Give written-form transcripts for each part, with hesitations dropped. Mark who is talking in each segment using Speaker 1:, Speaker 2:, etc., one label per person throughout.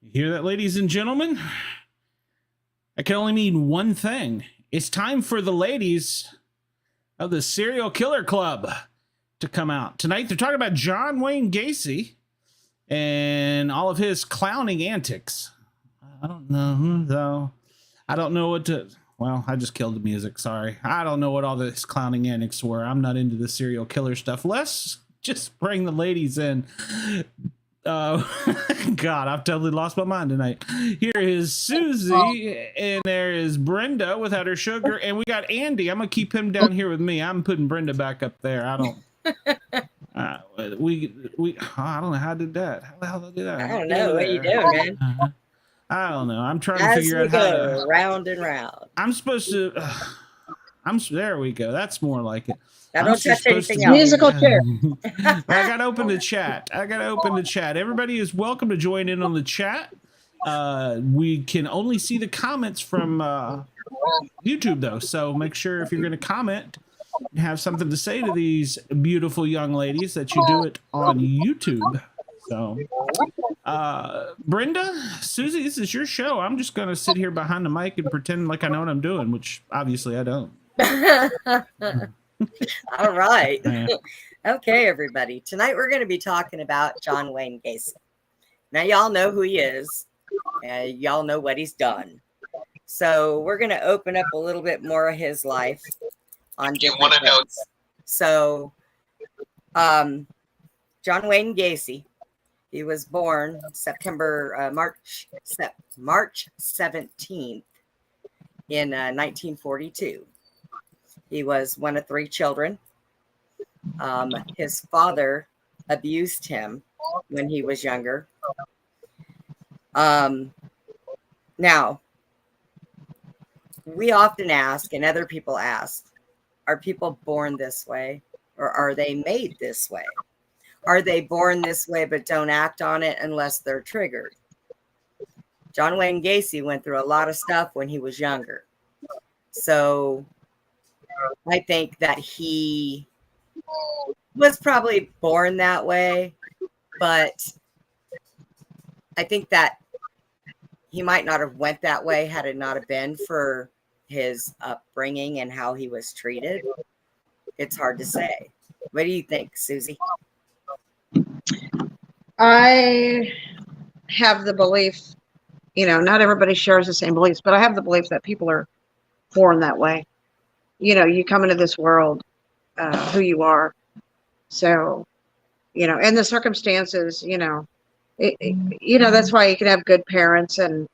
Speaker 1: You hear that, ladies and gentlemen? I can only mean one thing. It's time for the ladies of the Serial Killer Club to come out. Tonight, they're talking about John Wayne Gacy and all of his clowning antics. I don't know, though. I don't know what to... Well, I just killed the music, sorry. I don't know what all this clowning antics were. I'm not into the serial killer stuff. Let's just bring the ladies in. God, I've totally lost my mind tonight. Here is Susie, and there is Brenda without her sugar, and we got Andy. I'm gonna keep him down here with me. I'm putting Brenda back up there. I don't. I don't know how I did that. How the hell did I do that?
Speaker 2: I don't know. What are you doing, man?
Speaker 1: I don't know. I'm trying to figure out how to
Speaker 2: round and round.
Speaker 1: I'm supposed to. There we go. That's more like it.
Speaker 2: Now don't touch anything else.
Speaker 3: Musical chair.
Speaker 1: I got to open the chat. Everybody is welcome to join in on the chat. We can only see the comments from YouTube, though. So make sure if you're going to comment and have something to say to these beautiful young ladies that you do it on YouTube. So, Brenda, Susie, this is your show. I'm just going to sit here behind the mic and pretend like I know what I'm doing, which obviously I don't.
Speaker 2: All right. Okay, everybody. Tonight we're going to be talking about John Wayne Gacy. Now, y'all know who he is. Y'all know what he's done. So we're going to open up a little bit more of his life on different things. So, John Wayne Gacy, he was born March 17th in 1942. He was one of 3 children. His father abused him when he was younger. Now, we often ask, and other people ask, are people born this way, or are they made this way? Are they born this way but don't act on it unless they're triggered? John Wayne Gacy went through a lot of stuff when he was younger. So I think that he was probably born that way, but I think that he might not have went that way had it not have been for his upbringing and how he was treated. It's hard to say. What do you think, Susie?
Speaker 3: I have the belief, not everybody shares the same beliefs, but I have the belief that people are born that way. You come into this world who you are. So, and the circumstances, that's why you can have good parents and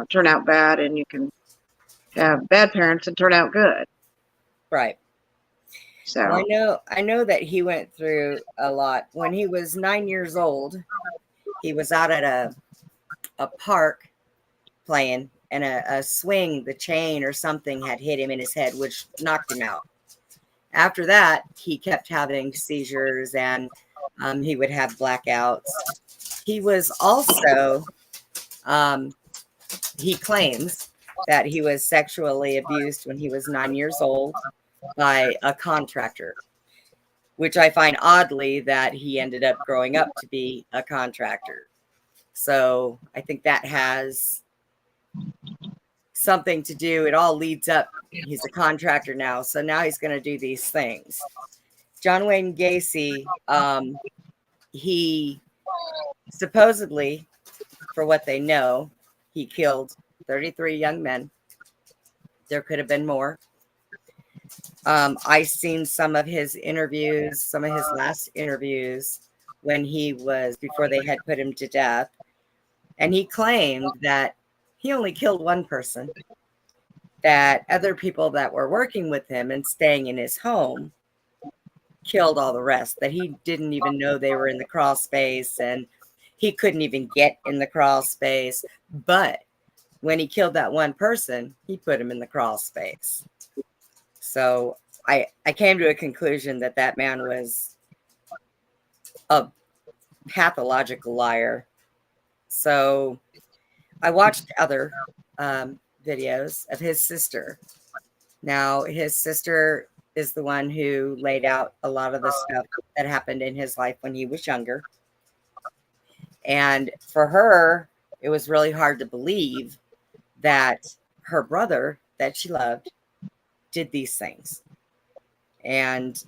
Speaker 3: turn out bad, and you can have bad parents and turn out good.
Speaker 2: Right.
Speaker 3: So
Speaker 2: I know that he went through a lot. When he was 9 years old, he was out at a park playing, and a swing, the chain or something had hit him in his head, which knocked him out. After that, he kept having seizures, and he would have blackouts. He was also, he claims that he was sexually abused when he was 9 years old by a contractor, which I find oddly that he ended up growing up to be a contractor. So I think that has something to do. It all leads up. He's a contractor now. So now he's going to do these things. John Wayne Gacy, he supposedly, for what they know, he killed 33 young men. There could have been more. I've seen some of his interviews, some of his last interviews when before they had put him to death. And he claimed that he only killed one person, that other people that were working with him and staying in his home killed all the rest, that he didn't even know they were in the crawl space, and he couldn't even get in the crawl space. But when he killed that one person, he put him in the crawl space. So I came to a conclusion that man was a pathological liar. So I watched other videos of his sister. Now, his sister is the one who laid out a lot of the stuff that happened in his life when he was younger. And for her, it was really hard to believe that her brother that she loved did these things. And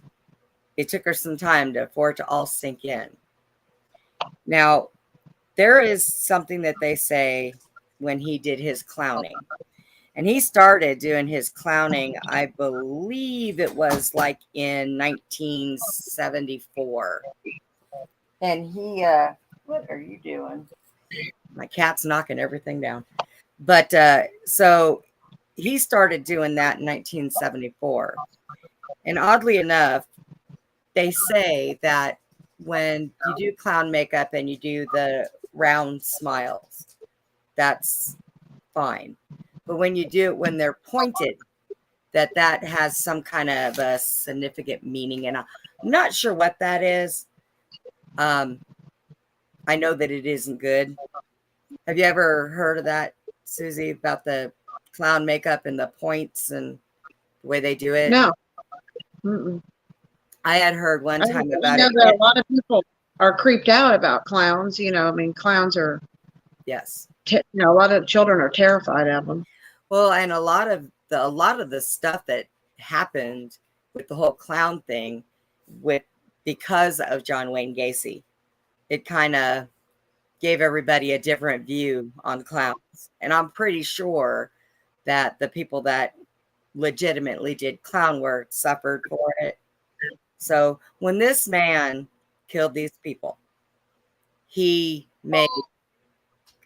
Speaker 2: it took her some time for it to all sink in. Now, there is something that they say when he did his clowning. And he started doing his clowning, I believe it was like in 1974. And he, what are you doing? My cat's knocking everything down. But so he started doing that in 1974. And oddly enough, they say that when you do clown makeup and you do the round smiles, that's fine. But when you do it when they're pointed, that has some kind of a significant meaning. And I'm not sure what that is. I know that it isn't good. Have you ever heard of that, Susie, about the clown makeup and the points and the way they do it?
Speaker 3: No. Mm-mm.
Speaker 2: I had heard one time about
Speaker 3: know
Speaker 2: it.
Speaker 3: that a lot of people are creeped out about clowns. I mean, clowns are,
Speaker 2: Yes.
Speaker 3: a lot of children are terrified of them.
Speaker 2: Well, and a lot of the stuff that happened with the whole clown thing because of John Wayne Gacy, it kind of gave everybody a different view on clowns. And I'm pretty sure that the people that legitimately did clown work suffered for it. So when this man killed these people, he made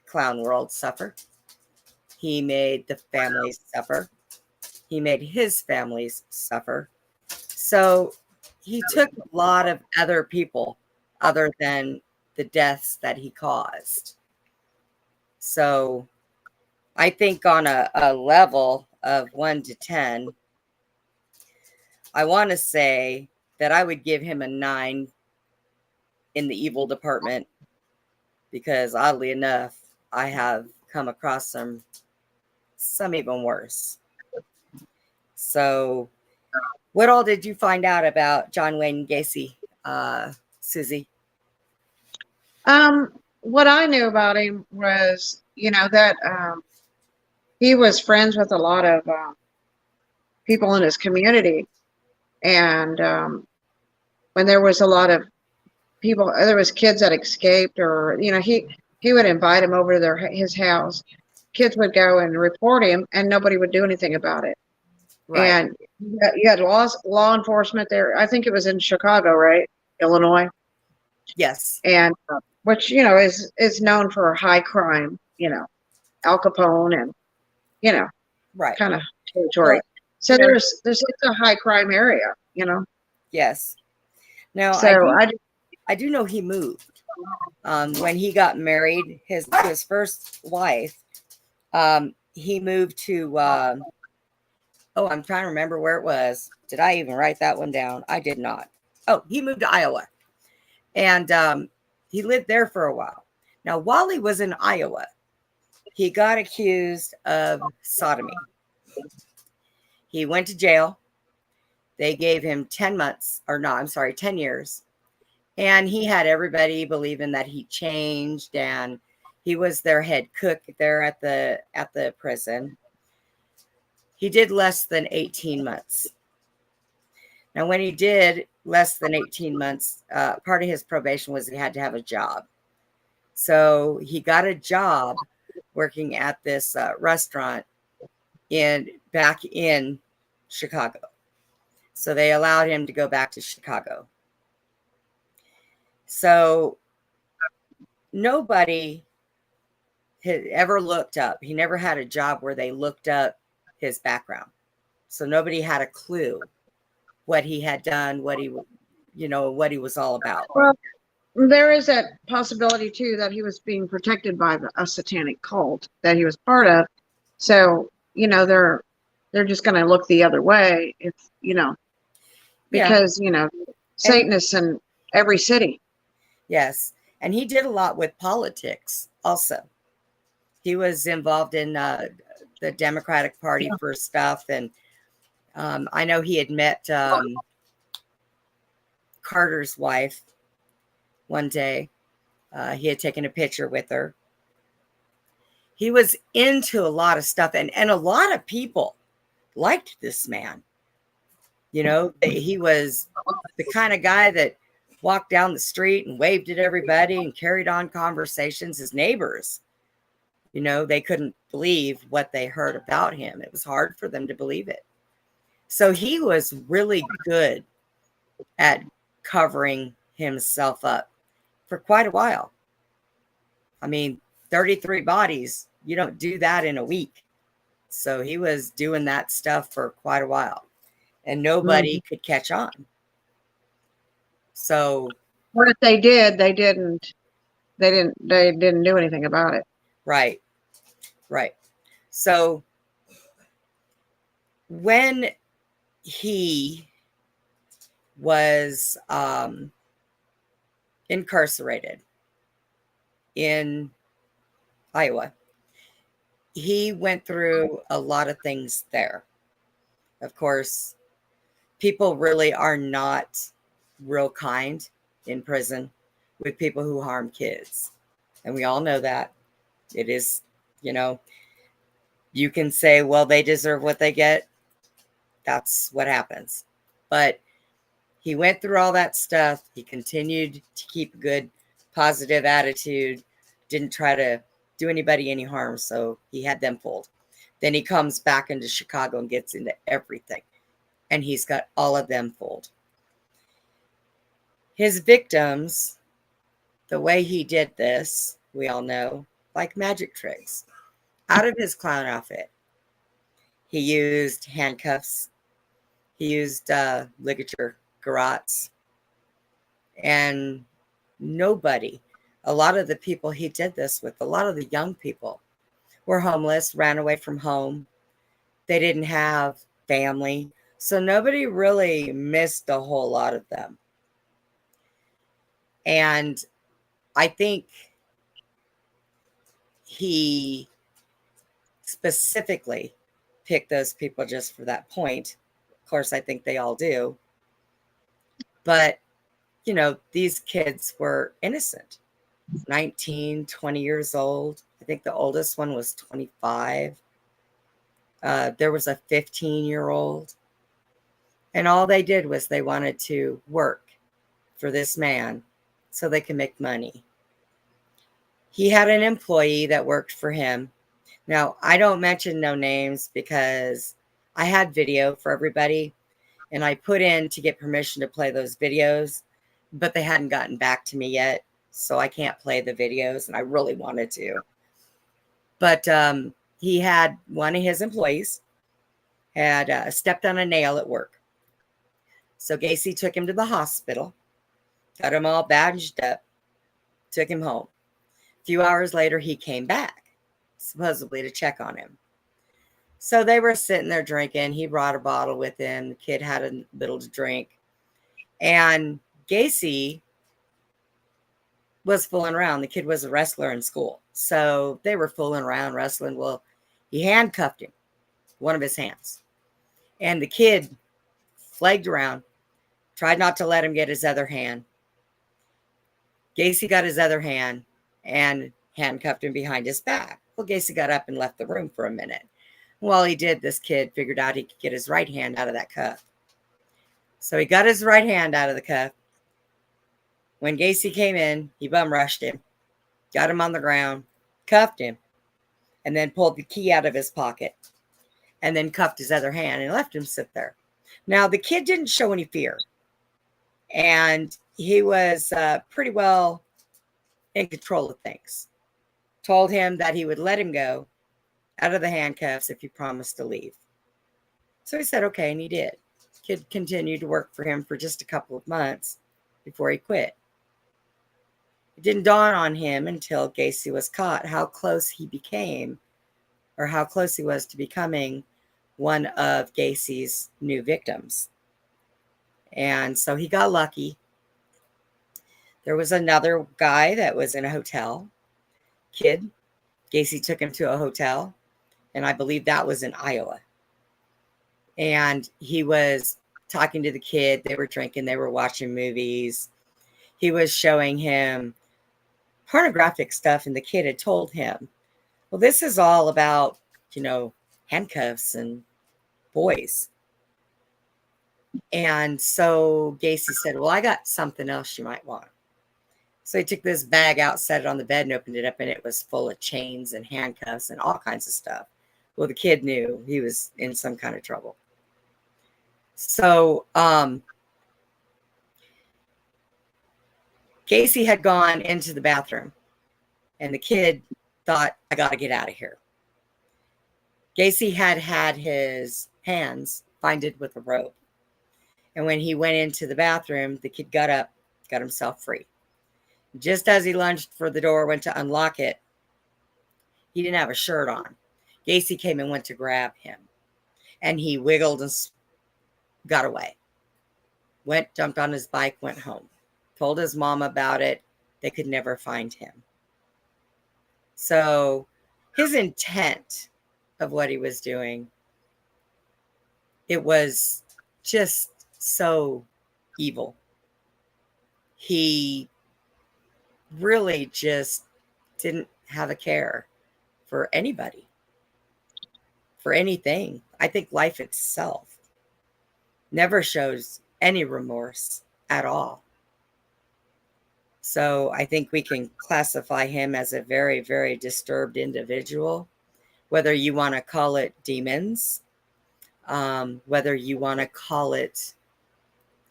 Speaker 2: clown world suffer. He made the families suffer. He made his families suffer. So he took a lot of other people other than the deaths that he caused. So I think on a level of 1 to 10, I want to say that I would give him a 9 in the evil department, because oddly enough, I have come across some even worse. So what all did you find out about John Wayne Gacy, Susie?
Speaker 3: What I knew about him was, that he was friends with a lot of people in his community. And when there was a lot of people, there was kids that escaped, or, he would invite them over to his house. Kids would go and report him, and nobody would do anything about it. Right. And you had law enforcement there. I think it was in Chicago, right? Illinois.
Speaker 2: Yes.
Speaker 3: And which, is known for high crime, Al Capone and,
Speaker 2: right,
Speaker 3: kind of territory. Well, so there's a high crime area,
Speaker 2: Yes. Now,
Speaker 3: so
Speaker 2: I do know he moved. When he got married, his first wife, he moved to, I'm trying to remember where it was. Did I even write that one down? I did not. Oh, he moved to Iowa. And he lived there for a while. Now, while he was in Iowa, he got accused of sodomy. He went to jail. They gave him 10 years. And he had everybody believing that he changed, and he was their head cook there at the prison. He did less than 18 months. Now, when he did less than 18 months, part of his probation was he had to have a job. So he got a job working at this restaurant back in Chicago. So they allowed him to go back to Chicago. So nobody had ever looked up. He never had a job where they looked up his background. So nobody had a clue what he had done, what he was all about.
Speaker 3: Well, there is that possibility too that he was being protected by a satanic cult that he was part of. So, they're just going to look the other way if, because, Satanists in every city.
Speaker 2: Yes. And he did a lot with politics also. He was involved in the Democratic Party for stuff. And I know he had met Carter's wife one day. He had taken a picture with her. He was into a lot of stuff, and a lot of people liked this man. You know, he was the kind of guy that walked down the street and waved at everybody and carried on conversations. His neighbors, you know, they couldn't believe what they heard about him. It was hard for them to believe it. So he was really good at covering himself up for quite a while. I mean, 33 bodies, you don't do that in a week. So he was doing that stuff for quite a while, and nobody could catch on. So,
Speaker 3: or if they did, they didn't do anything about it.
Speaker 2: right. So when he was incarcerated in Iowa, he went through a lot of things there. Of course, people really are not real kind in prison with people who harm kids. And we all know that. It is, you know, you can say, well, they deserve what they get. That's what happens. But he went through all that stuff. He continued to keep a good, positive attitude, didn't try to do anybody any harm. So he had them fooled. Then he comes back into Chicago and gets into everything. And he's got all of them fooled. His victims, the way he did this, we all know, like magic tricks. Out of his clown outfit, he used handcuffs. He used ligature garrotes. And nobody, a lot of the people he did this with, a lot of the young people were homeless, ran away from home. They didn't have family. So nobody really missed a whole lot of them. And I think he specifically picked those people just for that point. Of course, I think they all do. But, you know, these kids were innocent, 19, 20 years old. I think the oldest one was 25. There was a 15-year-old. And all they did was they wanted to work for this man so they can make money. He had an employee that worked for him. Now, I don't mention no names because I had video for everybody, and I put in to get permission to play those videos, but they hadn't gotten back to me yet, so I can't play the videos, and I really wanted to. But he had one of his employees had stepped on a nail at work. So Gacy took him to the hospital, got him all bandaged up, took him home. A few hours later, he came back, supposedly to check on him. So they were sitting there drinking. He brought a bottle with him. The kid had a little to drink. And Gacy was fooling around. The kid was a wrestler in school. So they were fooling around, wrestling. Well, he handcuffed him, one of his hands. And the kid flagged around, tried not to let him get his other hand. Gacy got his other hand and handcuffed him behind his back. Well, Gacy got up and left the room for a minute. While he did, this kid figured out he could get his right hand out of that cuff. So he got his right hand out of the cuff. When Gacy came in, he bum rushed him, got him on the ground, cuffed him, and then pulled the key out of his pocket, and then cuffed his other hand and left him sit there. Now, the kid didn't show any fear, and he was pretty well in control of things. Told him that he would let him go out of the handcuffs if he promised to leave. So he said, okay, and he did. Kid continued to work for him for just a couple of months before he quit. It didn't dawn on him until Gacy was caught how close he became, or how close he was to becoming one of Gacy's new victims. And so he got lucky. There was another guy that was in a hotel. Kid. Gacy took him to a hotel, and I believe that was in Iowa. And he was talking to the kid. They were drinking. They were watching movies. He was showing him pornographic stuff, and the kid had told him, Well, this is all about, handcuffs and boys. And so Gacy said, well, I got something else you might want. So he took this bag out, set it on the bed, and opened it up, and it was full of chains and handcuffs and all kinds of stuff. Well, the kid knew he was in some kind of trouble. So Gacy had gone into the bathroom, and the kid thought, I got to get out of here. Gacy had his hands binded with a rope. And when he went into the bathroom, the kid got up, got himself free. Just as he lunged for the door, went to unlock it, he didn't have a shirt on. Gacy came and went to grab him. And he wiggled and got away. Jumped on his bike, went home. Told his mom about it. They could never find him. So his intent of what he was doing, it was just so evil. He really just didn't have a care for anybody, for anything. I think life itself never shows any remorse at all. So I think we can classify him as a very, very disturbed individual, whether you want to call it demons, whether you want to call it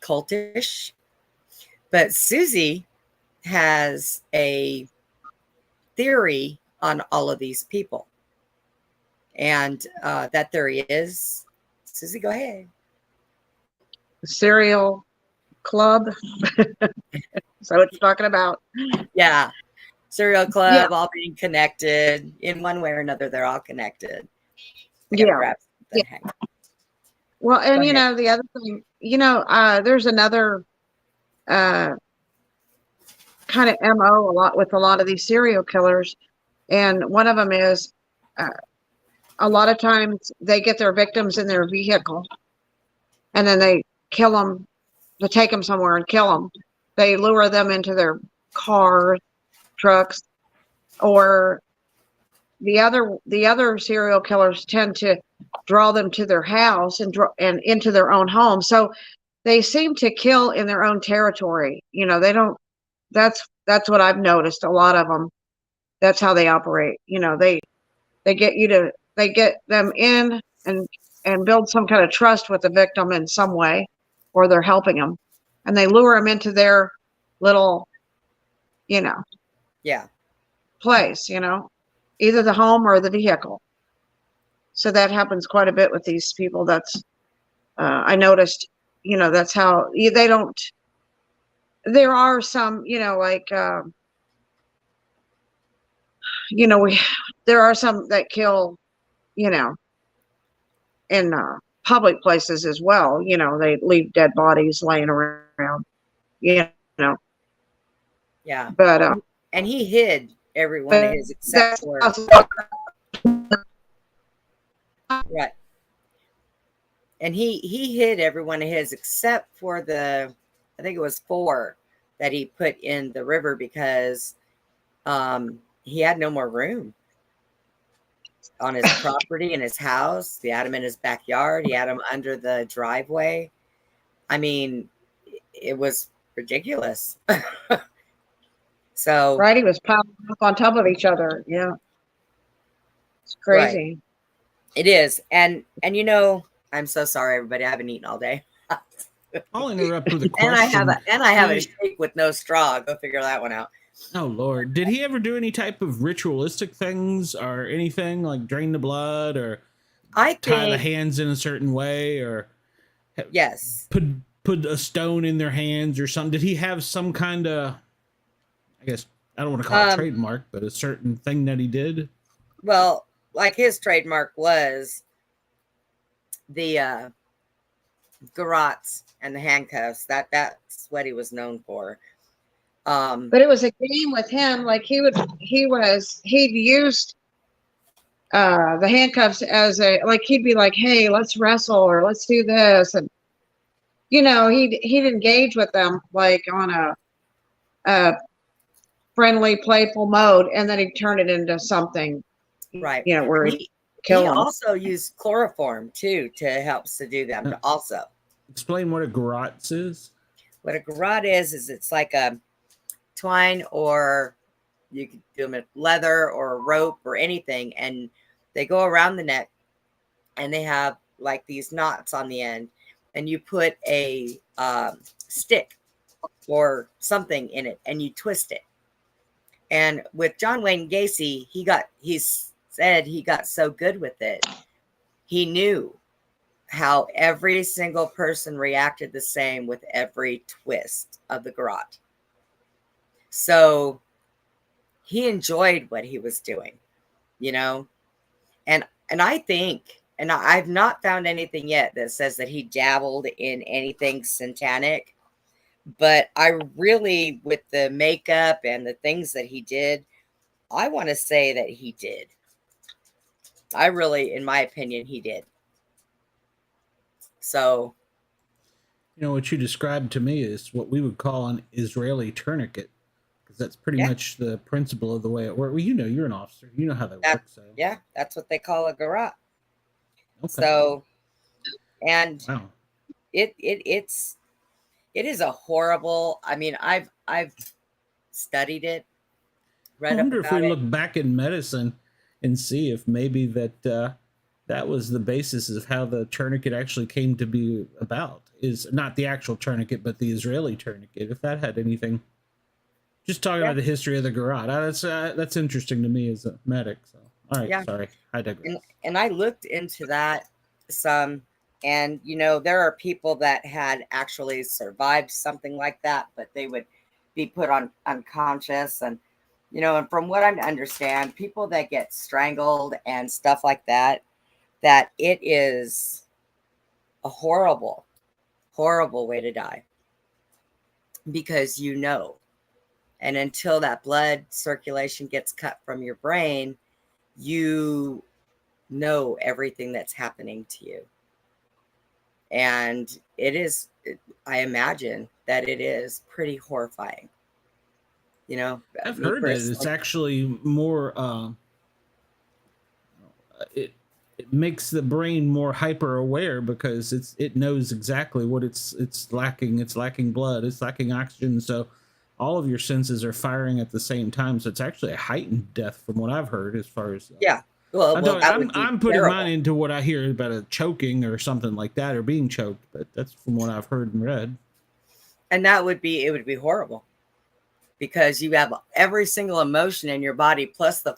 Speaker 2: cultish. But Susie has a theory on all of these people. And that theory is, Susie, go ahead.
Speaker 3: Serial club. So what you're talking about.
Speaker 2: Yeah. Serial club,
Speaker 3: Yeah.
Speaker 2: all being connected. In one way or another, they're all connected.
Speaker 3: Yeah. Yeah. Well, and the other thing, there's another kind of MO with a lot of these serial killers. And one of them is a lot of times they get their victims in their vehicle and then they kill them, to take them somewhere and kill them. They lure them into their cars, trucks, or the other serial killers tend to draw them to their house and into their own home. So they seem to kill in their own territory. They don't. That's what I've noticed. A lot of them. That's how they operate. They get them in and build some kind of trust with the victim in some way, or they're helping them, and they lure them into their little, place, either the home or the vehicle. So that happens quite a bit with these people. That's I noticed, that's how they don't. There are some, there are some that kill, in public places as well. They leave dead bodies laying around,
Speaker 2: Yeah.
Speaker 3: But
Speaker 2: and he hid every one of his except for right. And he hid every one of his except for I think it was 4 that he put in the river because he had no more room on his property in his house. He had him in his backyard. He had him under the driveway. I mean, it was ridiculous. So
Speaker 3: right, he was piling up on top of each other. Yeah, it's crazy.
Speaker 2: Right. It is, and I'm so sorry, everybody. I haven't eaten all day.
Speaker 1: I'll interrupt with a question.
Speaker 2: And I have a shake with no straw. Go figure that one out.
Speaker 1: Oh Lord, did he ever do any type of ritualistic things or anything like drain the blood or tie the hands in a certain way or
Speaker 2: yes,
Speaker 1: put a stone in their hands or something? Did he have some kind of, I guess I don't want to call it trademark, but a certain thing that he did?
Speaker 2: Well, like his trademark was the garrotes and the handcuffs. That's what he was known for.
Speaker 3: But it was a game with him. Like he'd used the handcuffs as he'd be like, hey, let's wrestle or let's do this. And, he'd engage with them like on a friendly, playful mode. And then he'd turn it into something,
Speaker 2: Right.
Speaker 3: you know, where
Speaker 2: He
Speaker 3: kill them.
Speaker 2: also used chloroform too to help subdue them.
Speaker 1: Yeah.
Speaker 2: Also,
Speaker 1: Explain what a garrote is.
Speaker 2: what a garrote is it's like a twine, or you could do them with leather or a rope or anything, and they go around the neck, and they have like these knots on the end, and you put a stick or something in it, and you twist it. And with John Wayne Gacy, he said he got so good with it, he knew how every single person reacted the same with every twist of the garrote. So he enjoyed what he was doing, you know? And I think, and I've not found anything yet that says that he dabbled in anything satanic, but I really, with the makeup and the things that he did, I want to say that he did. I really, in my opinion, he did. So,
Speaker 1: You know, what you described to me is what we would call an Israeli tourniquet, because that's pretty
Speaker 2: yeah,
Speaker 1: much the principle of the way it works. Well, you know, you're an officer. You know how that
Speaker 2: that,
Speaker 1: works. So,
Speaker 2: yeah, that's what they call a garrote.
Speaker 1: okay.
Speaker 2: So, and
Speaker 1: Wow.
Speaker 2: it's it is a horrible. I mean, I've studied it,
Speaker 1: I
Speaker 2: read up
Speaker 1: wonder if we
Speaker 2: about it.
Speaker 1: look back in medicine and see if maybe that was the basis of how the tourniquet actually came to be about. Is not the actual tourniquet, but the Israeli tourniquet. If that had anything, just talking
Speaker 2: Yeah,
Speaker 1: about the history of the garrote. That's interesting to me as a medic. So, all right,
Speaker 2: yeah.
Speaker 1: sorry, I digress.
Speaker 2: And I looked into that some, and you know, there are people that had actually survived something like that, but they would be put on unconscious, and you know, and from what I understand, people that get strangled and stuff like that, that it is a horrible, horrible way to die, because you know, and until that blood circulation gets cut from your brain, you know everything that's happening to you. And it is, I imagine that it is pretty horrifying. You know,
Speaker 1: I've
Speaker 2: me
Speaker 1: heard that it's
Speaker 2: personally.
Speaker 1: actually more. It makes the brain more hyper aware because it knows exactly what it's lacking. It's lacking blood. It's lacking oxygen. So all of your senses are firing at the same time. So it's actually a heightened death, from what I've heard. As far as
Speaker 2: Yeah. Well, that would be
Speaker 1: I'm putting mine
Speaker 2: terrible.
Speaker 1: into what I hear about a choking or something like that, or being choked. But that's from what I've heard and read.
Speaker 2: And that would be, it would be horrible, because you have every single emotion in your body plus the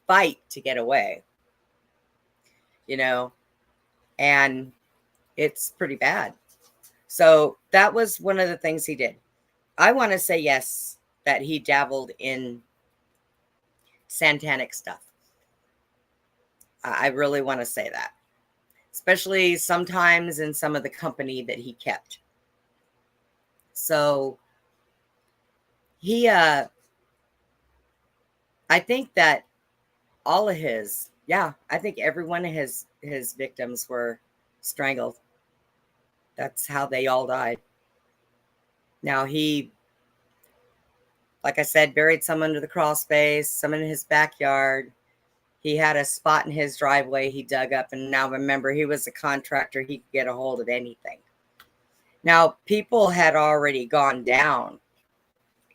Speaker 2: fight to get away, you know, and it's pretty bad. So that was one of the things he did. I want to say yes, that he dabbled in satanic stuff. I really want to say that, especially sometimes in some of the company that he kept. So he, I think that all of his, yeah, I think every one of his victims were strangled. That's how they all died. Now he, like I said, buried some under the crawl space, some in his backyard. He had a spot in his driveway he dug up, and now remember, he was a contractor. He could get a hold of anything. Now, people had already gone down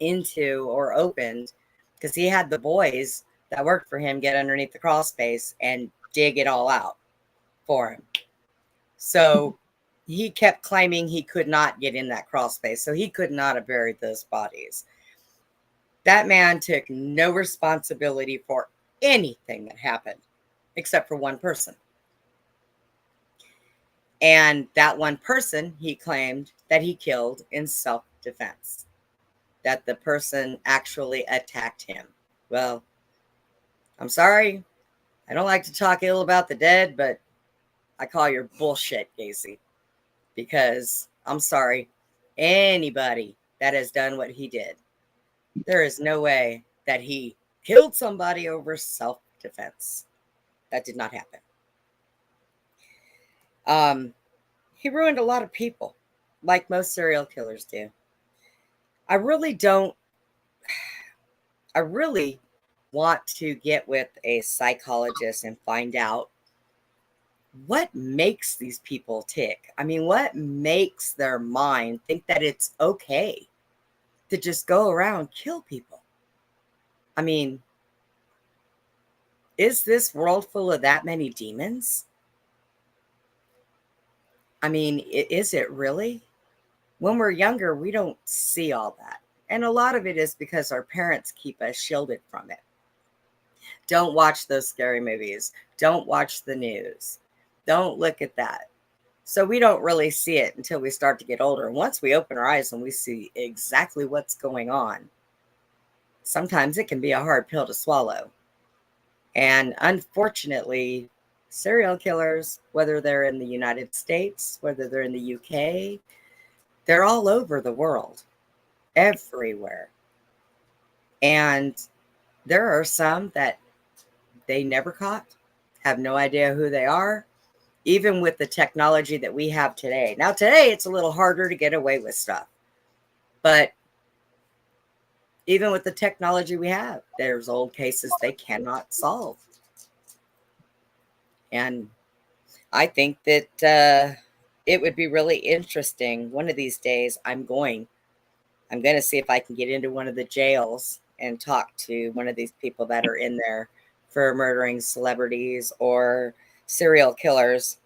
Speaker 2: into or opened, because he had the boys that worked for him get underneath the crawl space and dig it all out for him. So he kept claiming he could not get in that crawl space, so he could not have buried those bodies. That man took no responsibility for anything that happened except for one person. And that one person, he claimed that he killed in self-defense, that the person actually attacked him. Well, I'm sorry. I don't like to talk ill about the dead, but I call your bullshit, Gacy, because I'm sorry. Anybody that has done what he did, there is no way that he killed somebody over self-defense. That did not happen. He ruined a lot of people, like most serial killers do. I really don't. I really want to get with a psychologist and find out what makes these people tick. I mean, what makes their mind think that it's okay to just go around kill people? I mean, is this world full of that many demons? I mean, is it really? When we're younger, we don't see all that. And a lot of it is because our parents keep us shielded from it. Don't watch those scary movies. Don't watch the news. Don't look at that. So we don't really see it until we start to get older. And once we open our eyes and we see exactly what's going on, sometimes it can be a hard pill to swallow. And unfortunately, serial killers, whether they're in the United States, whether they're in the UK, they're all over the world, everywhere. And there are some that they never caught, have no idea who they are, even with the technology that we have today. Now, today, it's a little harder to get away with stuff. But even with the technology we have, there's old cases they cannot solve. And I think that it would be really interesting. One of these days, I'm going to see if I can get into one of the jails and talk to one of these people that are in there for murdering celebrities or serial killers,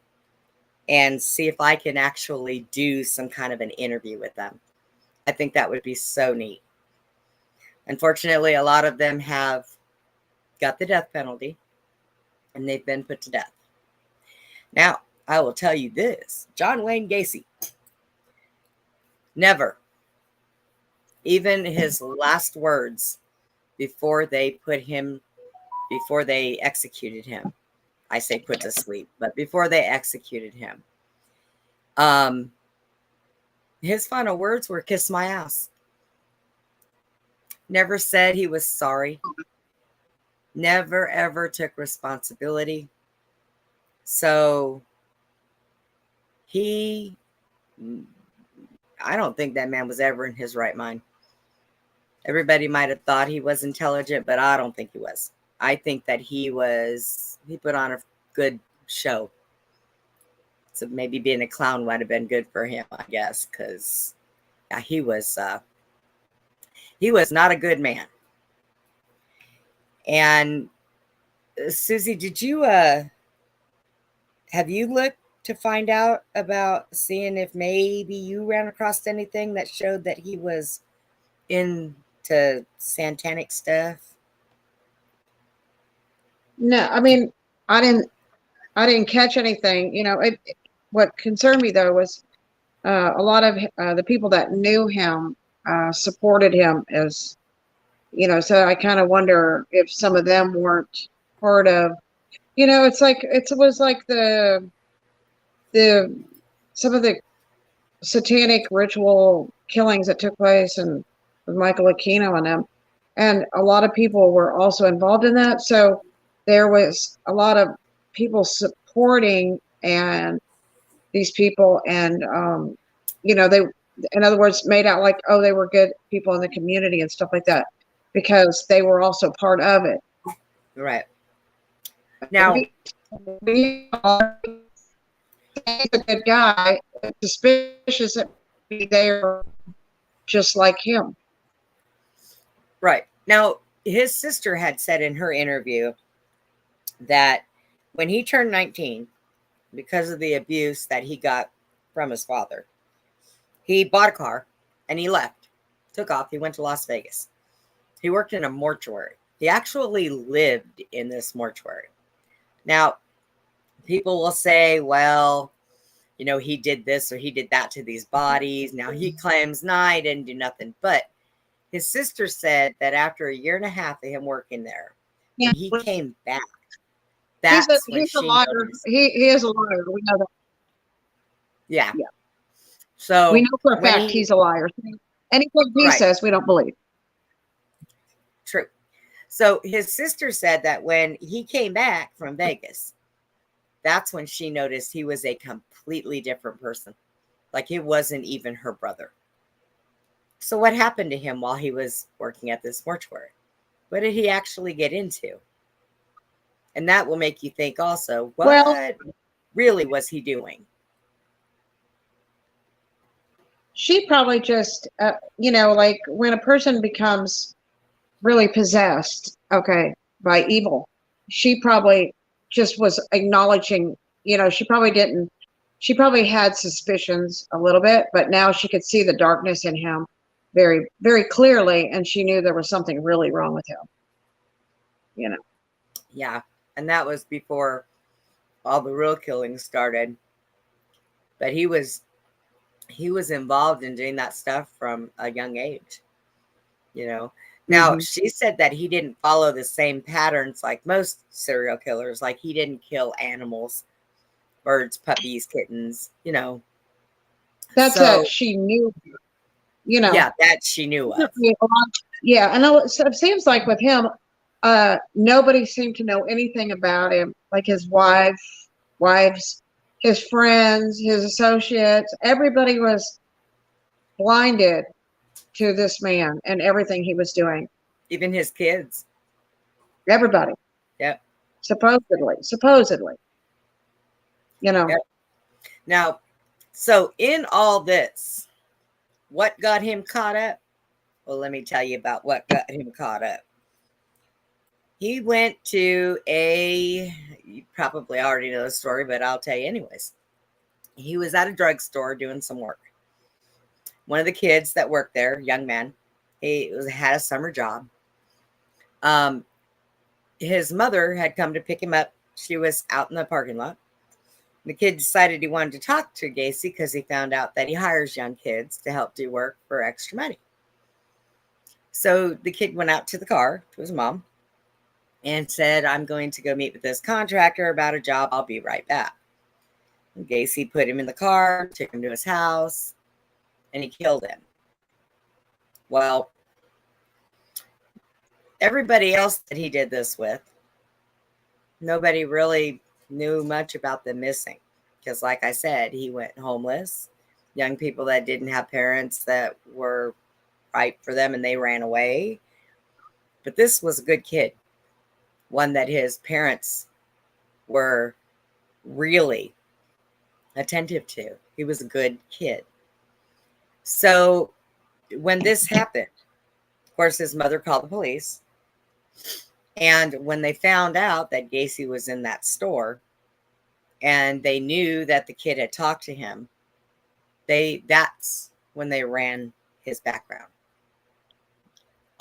Speaker 2: and see if I can actually do some kind of an interview with them. I think that would be so neat. Unfortunately, a lot of them have got the death penalty and they've been put to death. Now, I will tell you this, John Wayne Gacy, never, even his last words before they executed him, I say put to sleep, but before they executed him, his final words were "kiss my ass." Never said he was sorry. Never, ever took responsibility. So I don't think that man was ever in his right mind. Everybody might have thought he was intelligent, but I don't think he was. I think that he put on a good show. So maybe being a clown might have been good for him, I guess, because he was not a good man. And Susie, did you have you looked to find out about seeing if maybe you ran across anything that showed that he was into satanic stuff?
Speaker 3: No, I mean, I didn't catch anything. What concerned me though was a lot of the people that knew him supported him as, so I kind of wonder if some of them weren't part of, it was like the some of the satanic ritual killings that took place and with Michael Aquino and them, and a lot of people were also involved in that. So there was a lot of people supporting and these people, and they, in other words, made out like, oh, they were good people in the community and stuff like that because they were also part of it.
Speaker 2: Right. Now,
Speaker 3: he's a good guy. It's suspicious that they're just like him.
Speaker 2: Right. Now, his sister had said in her interview that when he turned 19, because of the abuse that he got from his father, he bought a car and he left, took off. He went to Las Vegas. He worked in a mortuary. He actually lived in this mortuary. Now, people will say, well, he did this or he did that to these bodies. Now he claims, no, I didn't do nothing. But his sister said that after a year and a half of him working there, when he came back, that's
Speaker 3: he's a liar. He is a liar. We know that.
Speaker 2: Yeah.
Speaker 3: Yeah.
Speaker 2: So
Speaker 3: we know for a fact he's a liar. Anything he says, we don't believe.
Speaker 2: True. So his sister said that when he came back from Vegas, that's when she noticed he was a completely different person. Like it wasn't even her brother. So what happened to him while he was working at this mortuary? What did he actually get into? And that will make you think also, what
Speaker 3: Well,
Speaker 2: really was he doing?
Speaker 3: she probably just, like when a person becomes really possessed, okay, by evil, she probably just was acknowledging, she probably had suspicions a little bit, but now she could see the darkness in him very, very clearly, and she knew there was something really wrong with him.
Speaker 2: Yeah. And that was before all the real killings started. But he was involved in doing that stuff from a young age. Now, she said that he didn't follow the same patterns like most serial killers. Like, he didn't kill animals, birds, puppies, kittens,
Speaker 3: That's
Speaker 2: So,
Speaker 3: that she knew,
Speaker 2: yeah, that she knew of.
Speaker 3: Yeah, and it seems like with him, nobody seemed to know anything about him, like his wives, his friends, his associates. Everybody was blinded to this man and everything he was doing.
Speaker 2: Even his kids.
Speaker 3: Everybody.
Speaker 2: Yep.
Speaker 3: Supposedly.
Speaker 2: Yep. Now, so in all this, what got him caught up? Well, let me tell you about what got him caught up. He went to you probably already know the story, but I'll tell you anyways. He was at a drugstore doing some work. One of the kids that worked there, young man, had a summer job. His mother had come to pick him up. She was out in the parking lot. The kid decided he wanted to talk to Gacy because he found out that he hires young kids to help do work for extra money. So the kid went out to the car to his mom and said, I'm going to go meet with this contractor about a job. I'll be right back. And Gacy put him in the car, took him to his house, and he killed him. Well, everybody else that he did this with, nobody really knew much about them missing. Because like I said, he went homeless. Young people that didn't have parents that were right for them and they ran away. But this was a good kid. One that his parents were really attentive to. He was a good kid. So when this happened, of course, his mother called the police. And when they found out that Gacy was in that store and they knew that the kid had talked to him, that's when they ran his background.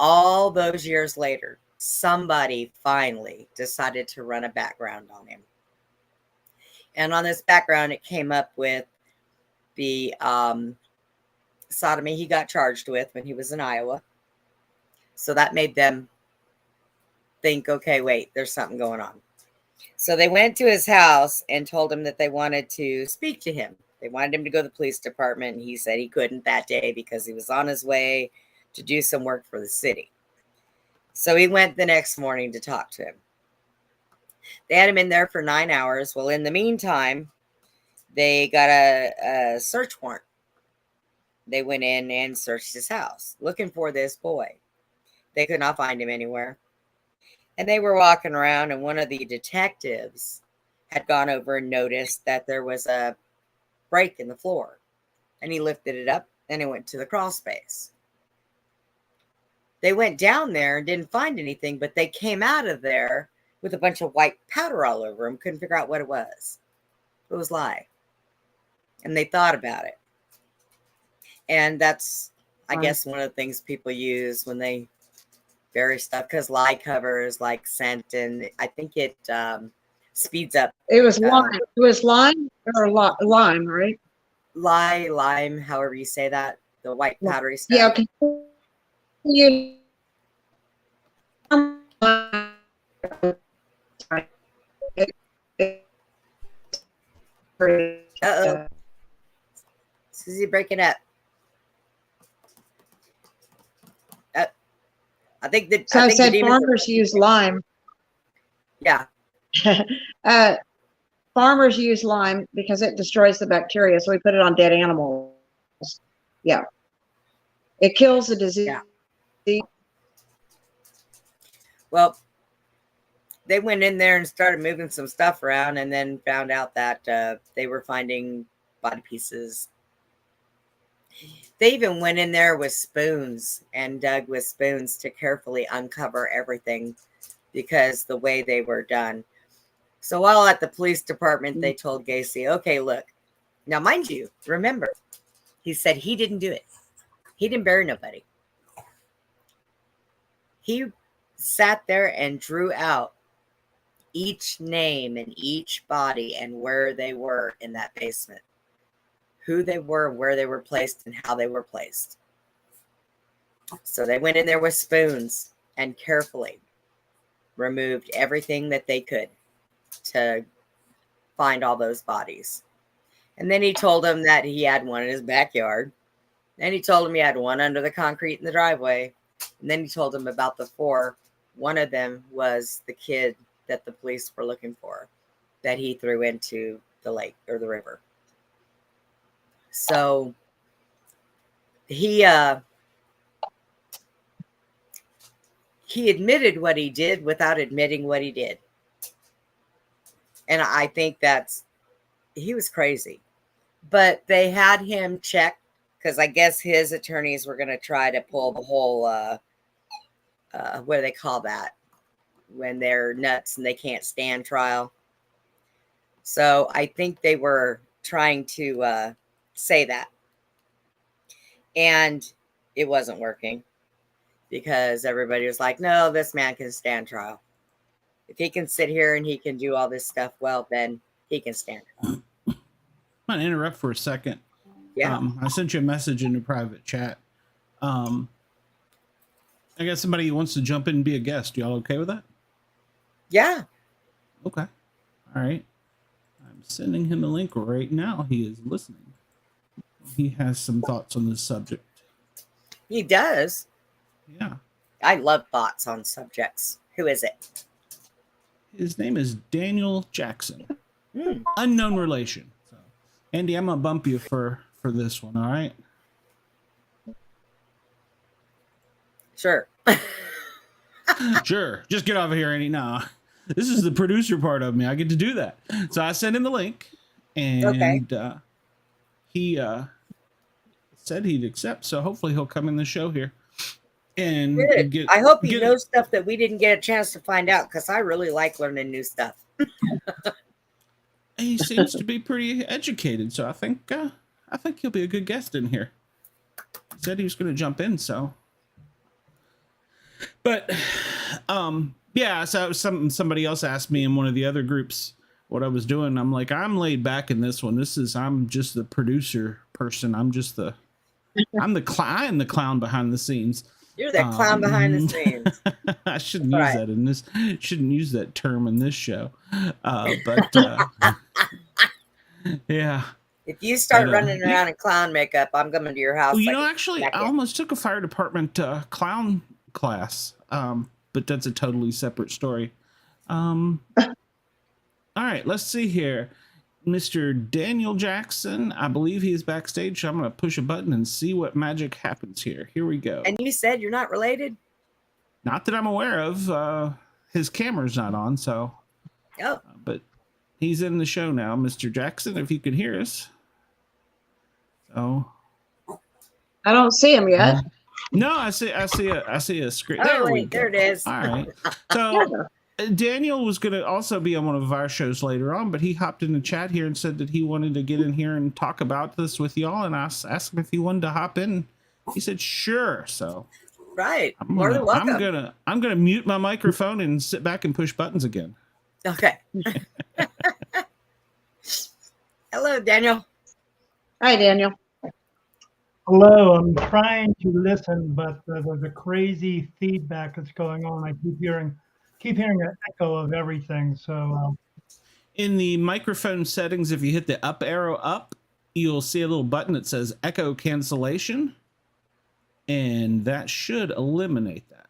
Speaker 2: All those years later, somebody finally decided to run a background on him. And on this background, it came up with the sodomy he got charged with when he was in Iowa. So that made them think, okay, wait, there's something going on. So they went to his house and told him that they wanted to speak to him. They wanted him to go to the police department, and he said he couldn't that day because he was on his way to do some work for the city. So he went the next morning to talk to him. They had him in there for 9 hours. Well, in the meantime, they got a search warrant. They went in and searched his house looking for this boy. They could not find him anywhere. And they were walking around, and one of the detectives had gone over and noticed that there was a break in the floor. And he lifted it up, and it went to the crawl space. They went down there and didn't find anything, but they came out of there with a bunch of white powder all over them. Couldn't figure out what it was. It was lye. And they thought about it. And that's, I guess, one of the things people use when they bury stuff, because lye covers like scent, and I think it speeds up.
Speaker 3: It was lime. It was lime or lime, right?
Speaker 2: Lime, however you say that. The white powdery stuff.
Speaker 3: Yeah. Okay.
Speaker 2: Uh-oh. Susie breaking up. I think that.
Speaker 3: So I said farmers use lime.
Speaker 2: Yeah.
Speaker 3: Farmers use lime because it destroys the bacteria. So we put it on dead animals. Yeah. It kills the disease.
Speaker 2: Yeah. Well, they went in there and started moving some stuff around, and then found out that they were finding body pieces. They even went in there with spoons and dug with spoons to carefully uncover everything because the way they were done. So while at the police department, they told Gacy, okay, look, now mind you, remember, he said he didn't do it. He didn't bury nobody. He sat there and drew out each name and each body and where they were in that basement, who they were, where they were placed, and how they were placed. So they went in there with spoons and carefully removed everything that they could to find all those bodies. And then he told them that he had one in his backyard. And he told him he had one under the concrete in the driveway. And then he told him about the 4. One of them was the kid that the police were looking for, that he threw into the lake or the river. So he admitted what he did without admitting what he did. And I think he was crazy. But they had him checked because I guess his attorneys were going to try to pull the whole, what do they call that? When they're nuts and they can't stand trial. So I think they were trying to say that. And it wasn't working because everybody was like, no, this man can stand trial. If he can sit here and he can do all this stuff, well, then he can stand trial.
Speaker 1: I'm going to interrupt for a second.
Speaker 2: Yeah.
Speaker 1: I sent you a message in the private chat. I got somebody who wants to jump in and be a guest. Y'all okay with that?
Speaker 2: Yeah.
Speaker 1: Okay. All right. I'm sending him a link right now. He is listening. He has some thoughts on this subject.
Speaker 2: He does.
Speaker 1: Yeah.
Speaker 2: I love thoughts on subjects. Who is it?
Speaker 1: His name is Daniel Jackson. Unknown relation. So, Andy, I'm going to bump you for this one, all right?
Speaker 2: Sure.
Speaker 1: Sure. Just get off of here, Andy. No. This is the producer part of me. I get to do that. So I sent him the link, and he said he'd accept. So hopefully he'll come in the show here. And
Speaker 2: I hope he knows stuff that we didn't get a chance to find out, because I really like learning new stuff.
Speaker 1: He seems to be pretty educated, so I think he'll be a good guest in here. He said he was going to jump in, so. But yeah, so somebody else asked me in one of the other groups what I was doing. I'm like, I'm laid back in this one. I'm just the producer person. I'm the clown behind the scenes.
Speaker 2: You're that clown behind the scenes.
Speaker 1: I shouldn't use that in this. Shouldn't use that term in this show. But yeah.
Speaker 2: If you start running around in clown makeup, I'm coming to your house.
Speaker 1: Well, actually, I almost took a fire department clown class, but that's a totally separate story. All right, let's see here. Mr. Daniel Jackson, I believe he's backstage. So I'm going to push a button and see what magic happens here. Here we go.
Speaker 2: And you said you're not related?
Speaker 1: Not that I'm aware of. His camera's not on, so.
Speaker 2: Oh.
Speaker 1: But he's in the show now, Mr. Jackson, if you could hear us. So.
Speaker 3: I don't see him yet.
Speaker 1: No, I see a screen.
Speaker 2: There it is.
Speaker 1: All right. So Daniel was going to also be on one of our shows later on, but he hopped in the chat here and said that he wanted to get in here and talk about this with y'all, and I asked him if he wanted to hop in. He said sure. So
Speaker 2: right, more than welcome.
Speaker 1: I'm gonna mute my microphone and sit back and push buttons again.
Speaker 2: Okay. Hello, Daniel.
Speaker 3: Hi, Daniel.
Speaker 4: Hello, I'm trying to listen, but there's a crazy feedback that's going on. I keep hearing an echo of everything. So
Speaker 1: in the microphone settings, if you hit the up arrow up, you'll see a little button that says echo cancellation, and that should eliminate that.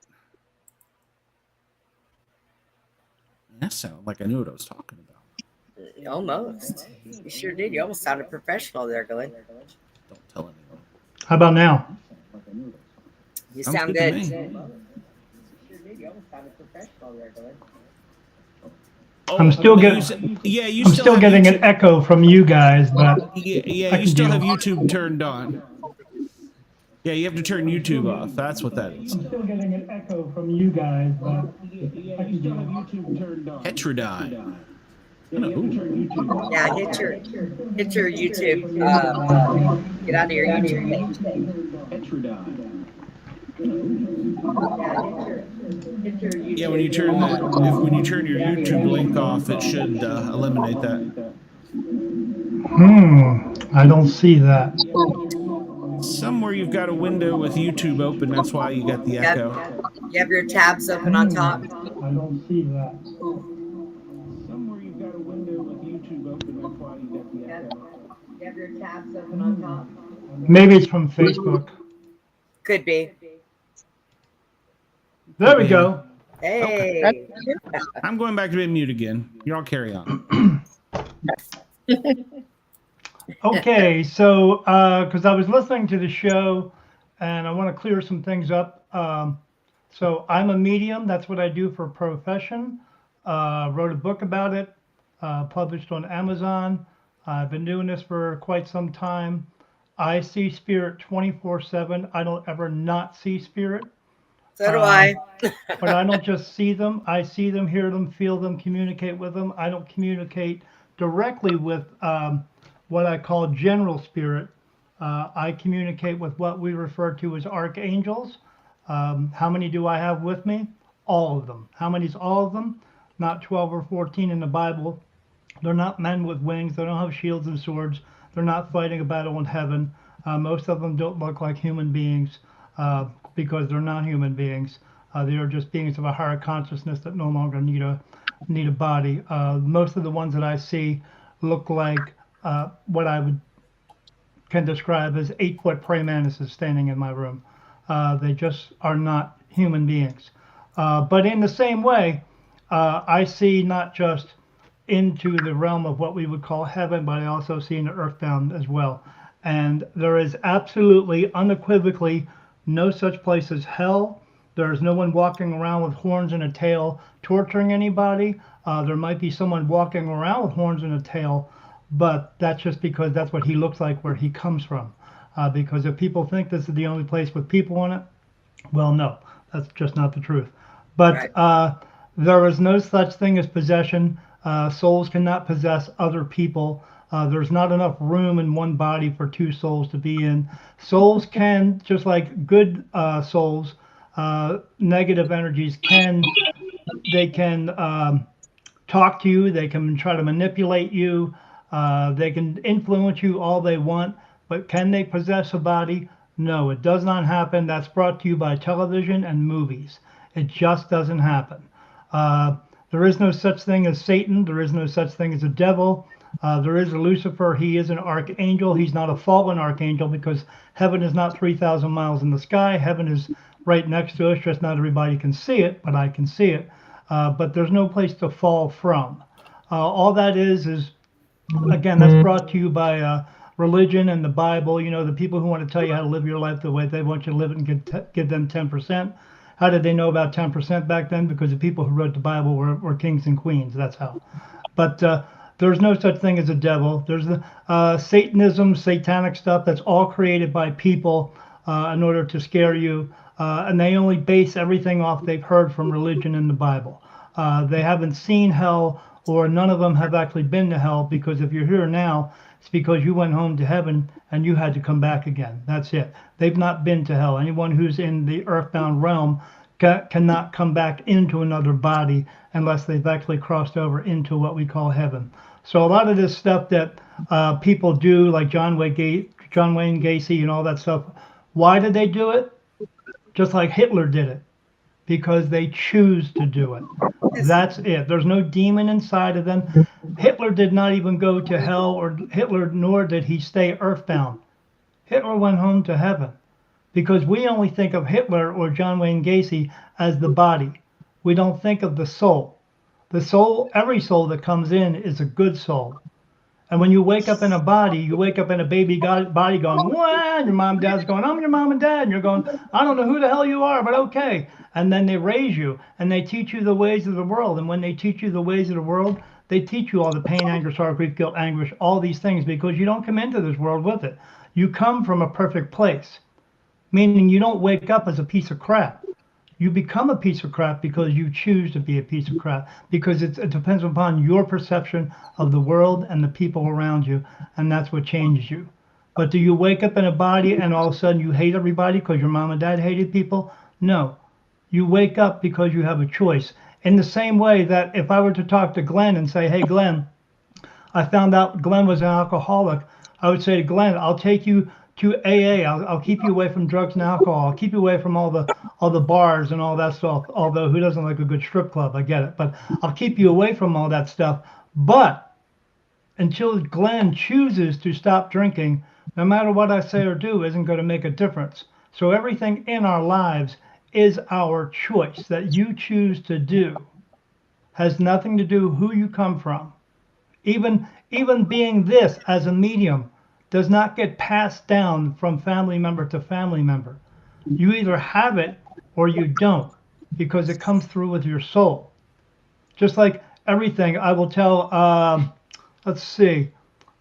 Speaker 1: That sounded like I knew what I was talking about.
Speaker 2: Almost. You sure did. You almost sounded professional there, Glenn.
Speaker 1: Don't tell anyone.
Speaker 4: how about now?
Speaker 2: You sound good.
Speaker 1: Oh,
Speaker 4: I'm still
Speaker 1: but
Speaker 4: getting.
Speaker 1: you said- yeah, you
Speaker 4: I'm
Speaker 1: still
Speaker 4: still
Speaker 1: have
Speaker 4: getting an
Speaker 1: YouTube.
Speaker 4: echo from you guys, but
Speaker 1: Yeah,
Speaker 4: I
Speaker 1: you
Speaker 4: can
Speaker 1: still
Speaker 4: deal.
Speaker 1: have YouTube turned on. Yeah, you have to turn YouTube off. That's what that is.
Speaker 4: I'm still getting an echo from you guys, but
Speaker 1: Yeah, you still have YouTube turned on. Heterodyne.
Speaker 2: Yeah, hit your YouTube. Get out of your YouTube page.
Speaker 1: Yeah, when you turn when you turn your YouTube link off, it should eliminate that.
Speaker 4: I don't see that.
Speaker 1: Somewhere you've got a window with YouTube open. That's why you got the
Speaker 2: Yep.
Speaker 1: echo.
Speaker 2: You have your tabs open on top.
Speaker 4: I don't see that.
Speaker 1: Somewhere you've got a window with YouTube open. That's why you got the echo.
Speaker 2: You have your tabs open on top.
Speaker 4: Maybe it's from Facebook.
Speaker 2: Could be.
Speaker 4: There we go.
Speaker 2: Hey.
Speaker 1: I'm going back to being mute again. You all carry on.
Speaker 4: Okay, so because I was listening to the show and I want to clear some things up. So I'm a medium. That's what I do for a profession. Wrote a book about it, published on Amazon. I've been doing this for quite some time. I see spirit 24/7. I don't ever not see spirit.
Speaker 2: So do I.
Speaker 4: But I don't just see them. I see them, hear them, feel them, communicate with them. I don't communicate directly with what I call general spirit. I communicate with what we refer to as archangels. How many do I have with me? All of them. How many is all of them? Not 12 or 14 in the Bible. They're not men with wings. They don't have shields and swords. They're not fighting a battle in heaven. Most of them don't look like human beings because they're not human beings. They are just beings of a higher consciousness that no longer need a body. Most of the ones that I see look like what I can describe as 8-foot praying mantises standing in my room. They just are not human beings. But in the same way, I see not just into the realm of what we would call heaven, but I also see in the earthbound as well. And there is absolutely, unequivocally, no such place as hell. There's no one walking around with horns and a tail torturing anybody. There might be someone walking around with horns and a tail, but that's just because that's what he looks like where he comes from. Because if people think this is the only place with people in it, well, no, that's just not the truth. But there is no such thing as possession. Souls cannot possess other people. There's not enough room in one body for two souls to be in. Souls can, just like good souls, negative energies can talk to you. They can try to manipulate you. They can influence you all they want. But can they possess a body? No, it does not happen. That's brought to you by television and movies. It just doesn't happen. There is no such thing as Satan. There is no such thing as a devil. There is a Lucifer. He is an archangel. He's not a fallen archangel because heaven is not 3,000 miles in the sky. Heaven is right next to us. Just not everybody can see it, but I can see it. But there's no place to fall from. All that is, again, that's brought to you by religion and the Bible. You know, the people who want to tell you how to live your life the way they want you to live it and give them 10%. How did they know about 10% back then? Because the people who wrote the Bible were kings and queens. That's how. But there's no such thing as a devil. There's the Satanism, satanic stuff. That's all created by people in order to scare you. And they only base everything off they've heard from religion and the Bible. They haven't seen hell, or none of them have actually been to hell, because if you're here now, it's because you went home to heaven and you had to come back again. That's it. They've not been to hell. Anyone who's in the earthbound realm cannot come back into another body unless they've actually crossed over into what we call heaven. So a lot of this stuff that people do, like John Wayne Gacy and all that stuff, why did they do it? Just like Hitler did it. Because they choose to do it. That's it. There's no demon inside of them. Hitler did not even go to hell, or nor did he stay earthbound. Hitler went home to heaven, because we only think of Hitler or John Wayne Gacy as the body. We don't think of the soul. The soul, every soul that comes in is a good soul. And when you wake up in a body, you wake up in a baby body going, "Wah," and your mom and dad's going, "I'm your mom and dad." And you're going, "I don't know who the hell you are, but okay." And then they raise you and they teach you the ways of the world. And when they teach you the ways of the world, they teach you all the pain, anger, sorrow, grief, guilt, anguish, all these things, because you don't come into this world with it. You come from a perfect place, meaning you don't wake up as a piece of crap. You become a piece of crap because you choose to be a piece of crap, because it depends upon your perception of the world and the people around you, and that's what changes you. But do you wake up in a body and all of a sudden you hate everybody because your mom and dad hated people? No. You wake up because you have a choice. In the same way that if I were to talk to Glenn and say, "Hey, Glenn, I found out Glenn was an alcoholic," I would say to Glenn, "I'll take you to AA. I'll keep you away from drugs and alcohol. I'll keep you away from all the bars and all that stuff." Although who doesn't like a good strip club? I get it, but I'll keep you away from all that stuff. But until Glenn chooses to stop drinking, no matter what I say or do isn't going to make a difference. So everything in our lives is our choice that you choose to do. Has nothing to do who you come from. Even being this as a medium does not get passed down from family member to family member. You either have it or you don't, because it comes through with your soul. Just like everything, I will tell. Let's see,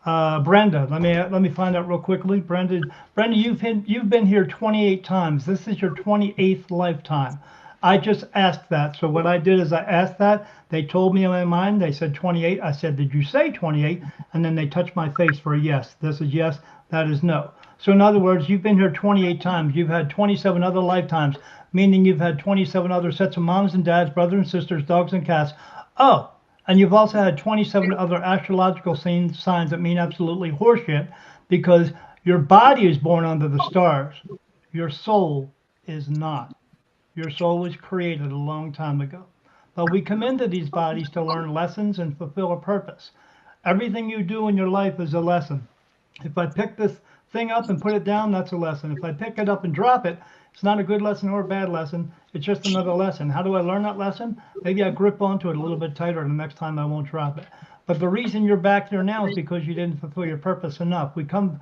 Speaker 4: Brenda. Let me find out real quickly. Brenda, you've been here 28 times. This is your 28th lifetime. I just asked that. So what I did is I asked that. They told me in my mind. They said 28. I said, "Did you say 28?" And then they touched my face for a yes. This is yes. That is no. So in other words, you've been here 28 times. You've had 27 other lifetimes, meaning you've had 27 other sets of moms and dads, brothers and sisters, dogs and cats. Oh, and you've also had 27 other astrological signs that mean absolutely horseshit, because your body is born under the stars. Your soul is not. Your soul was created a long time ago. But we come into these bodies to learn lessons and fulfill a purpose. Everything you do in your life is a lesson. If I pick this thing up and put it down, that's a lesson. If I pick it up and drop it, it's not a good lesson or a bad lesson. It's just another lesson. How do I learn that lesson? Maybe I grip onto it a little bit tighter, and the next time I won't drop it. But the reason you're back here now is because you didn't fulfill your purpose enough. We come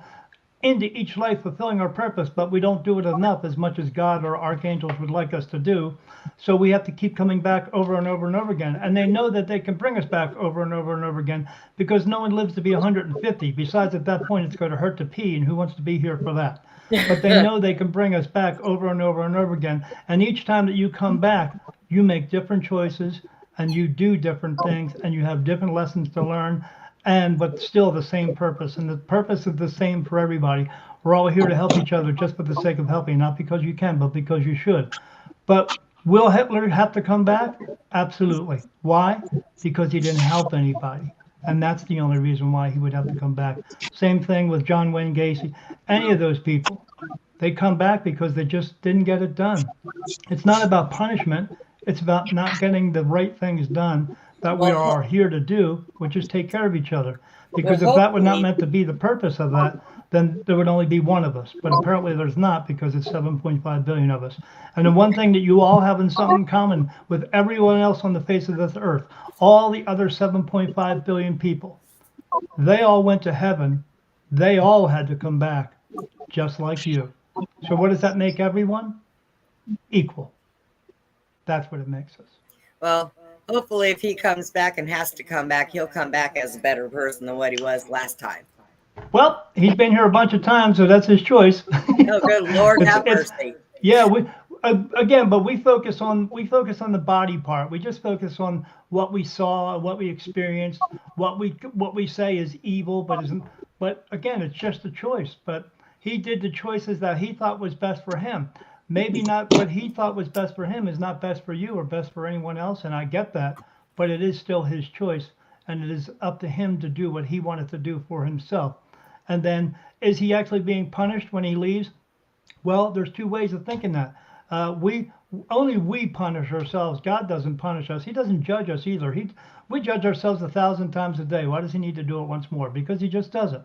Speaker 4: into each life fulfilling our purpose, but we don't do it enough as much as God or archangels would like us to do. So we have to keep coming back over and over and over again. And they know that they can bring us back over and over and over again, because no one lives to be 150. Besides, at that point, it's going to hurt to pee, and who wants to be here for that? But they know they can bring us back over and over and over again. And each time that you come back, you make different choices, and you do different things, and you have different lessons to learn, but still the same purpose. And the purpose is the same for everybody. We're all here to help each other just for the sake of helping, not because you can, but because you should. But will Hitler have to come back? Absolutely. Why? Because he didn't help anybody. And that's the only reason why he would have to come back. Same thing with John Wayne Gacy. Any of those people, they come back because they just didn't get it done. It's not about punishment. It's about not getting the right things done that we are here to do, which is take care of each other. Because if that were not meant to be the purpose of that, then there would only be one of us. But apparently there's not, because it's 7.5 billion of us. And the one thing that you all have in something common with everyone else on the face of this earth, all the other 7.5 billion people, they all went to heaven. They all had to come back, just like you. So what does that make everyone? Equal. That's what it makes us.
Speaker 2: Well, hopefully if he comes back and has to come back, he'll come back as a better person than what he was last time.
Speaker 4: Well, he's been here a bunch of times, so that's his choice.
Speaker 2: Oh, good Lord, have mercy.
Speaker 4: Yeah, but we focus on the body part. We just focus on what we saw, what we experienced, what we say is evil, but isn't. But again, it's just a choice. But he did the choices that he thought was best for him. Maybe not what he thought was best for him is not best for you or best for anyone else, and I get that. But it is still his choice, and it is up to him to do what he wanted to do for himself. And then, is he actually being punished when he leaves? Well, there's two ways of thinking that. We punish ourselves. God doesn't punish us. He doesn't judge us either. We judge ourselves 1,000 times a day. Why does he need to do it once more? Because he just doesn't.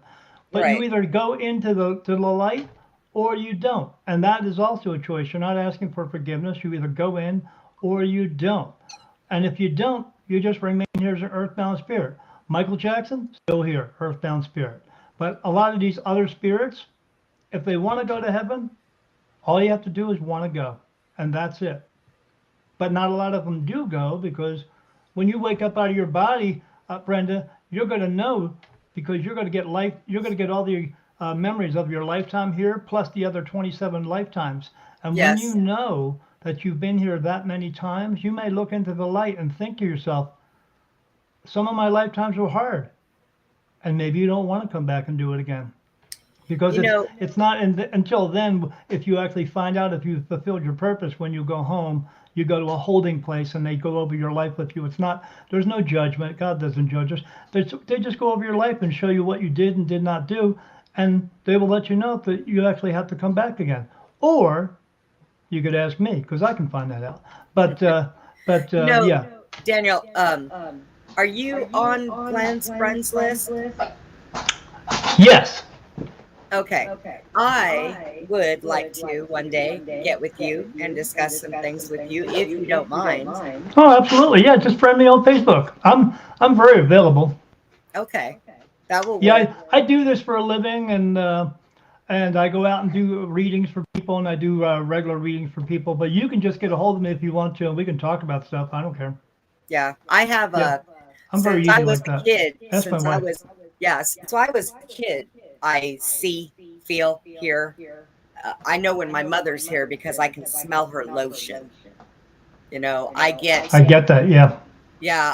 Speaker 4: But
Speaker 2: Right.
Speaker 4: You either go into the light or you don't. And that is also a choice. You're not asking for forgiveness. You either go in or you don't. And if you don't, you just remain here as an earthbound spirit. Michael Jackson, still here, earthbound spirit. But a lot of these other spirits, if they want to go to heaven, all you have to do is want to go, and that's it. But not a lot of them do go, because when you wake up out of your body, Brenda, you're going to know, because you're going to get life. You're going to get all the memories of your lifetime here, plus the other 27 lifetimes. And when you
Speaker 2: Yes.
Speaker 4: know that you've been here that many times, you may look into the light and think to yourself, some of my lifetimes were hard, and maybe you don't want to come back and do it again. Because
Speaker 2: You know,
Speaker 4: it's not until then, if you actually find out if you fulfilled your purpose, when you go home, you go to a holding place and they go over your life with you. It's not, there's no judgment. God doesn't judge us. They just go over your life and show you what you did and did not do. And they will let you know that you actually have to come back again. Or you could ask me, because I can find that out. But
Speaker 2: no,
Speaker 4: yeah.
Speaker 2: Daniel, are you on Glenn's friends list?
Speaker 4: Yes.
Speaker 2: Okay. I would like to one day get with you and discuss some things with you, if you don't mind.
Speaker 4: Oh, absolutely. Yeah, just friend me on Facebook. I'm very available.
Speaker 2: Okay. That will work.
Speaker 4: Yeah, I do this for a living, and I go out and do readings for people, and I do regular readings for people. But you can just get a hold of me if you want to, and we can talk about stuff. I don't care.
Speaker 2: Yeah. I have
Speaker 4: Yeah. I'm very
Speaker 2: since I
Speaker 4: easy
Speaker 2: was
Speaker 4: like
Speaker 2: a
Speaker 4: that.
Speaker 2: kid,
Speaker 4: That's my
Speaker 2: since I
Speaker 4: wife.
Speaker 2: was since I was a kid, I see, feel, hear. I know when my mother's here because I can smell her lotion. You know, I get
Speaker 4: that. Yeah.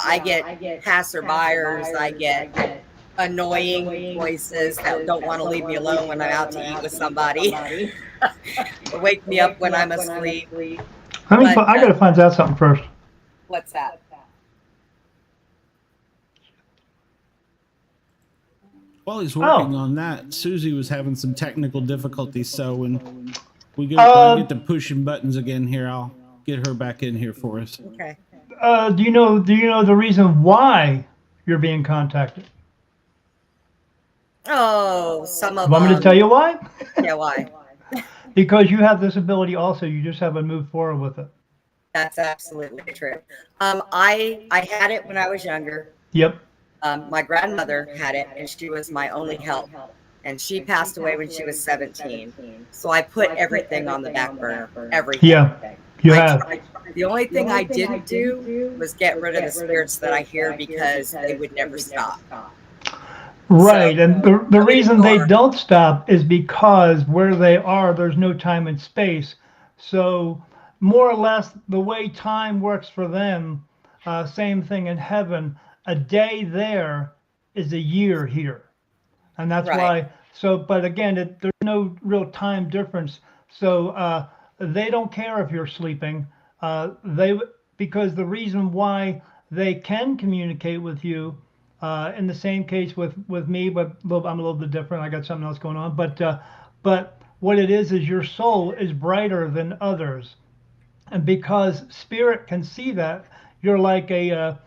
Speaker 2: I get passerbyers, I get annoying voices that don't want to leave me alone when I'm out to eat with somebody. Or wake me up when I'm asleep.
Speaker 4: I mean,
Speaker 2: But,
Speaker 4: I got to find out something first.
Speaker 2: What's that?
Speaker 1: While he's working on that, Susie was having some technical difficulties. So when we get to pushing buttons again here, I'll get her back in here for us.
Speaker 2: Okay.
Speaker 4: Do you know the reason why you're being contacted?
Speaker 2: Oh, some of
Speaker 4: Want me to tell you why?
Speaker 2: Yeah, why?
Speaker 4: Because you have this ability also. You just haven't moved forward with it.
Speaker 2: That's absolutely true. I had it when I was younger.
Speaker 4: Yep.
Speaker 2: My grandmother had it, and she was my only help. And she passed away when she was 17. So I put everything on the back burner. Everything.
Speaker 4: Yeah. You have.
Speaker 2: The only thing I didn't do was get rid of the spirits that I hear, because they would never stop.
Speaker 4: Right,
Speaker 2: So,
Speaker 4: and the reason they
Speaker 2: ignore.
Speaker 4: don't stop is because where they are, there's no time and space. So more or less, the way time works for them, same thing in heaven. A day there is a year here, and that's
Speaker 2: Right.
Speaker 4: why. So, but again, there's no real time difference. So they don't care if you're sleeping. Because the reason why they can communicate with you. In the same case with me, but I'm a little bit different. I got something else going on. But what it is your soul is brighter than others, and because spirit can see that, you're like a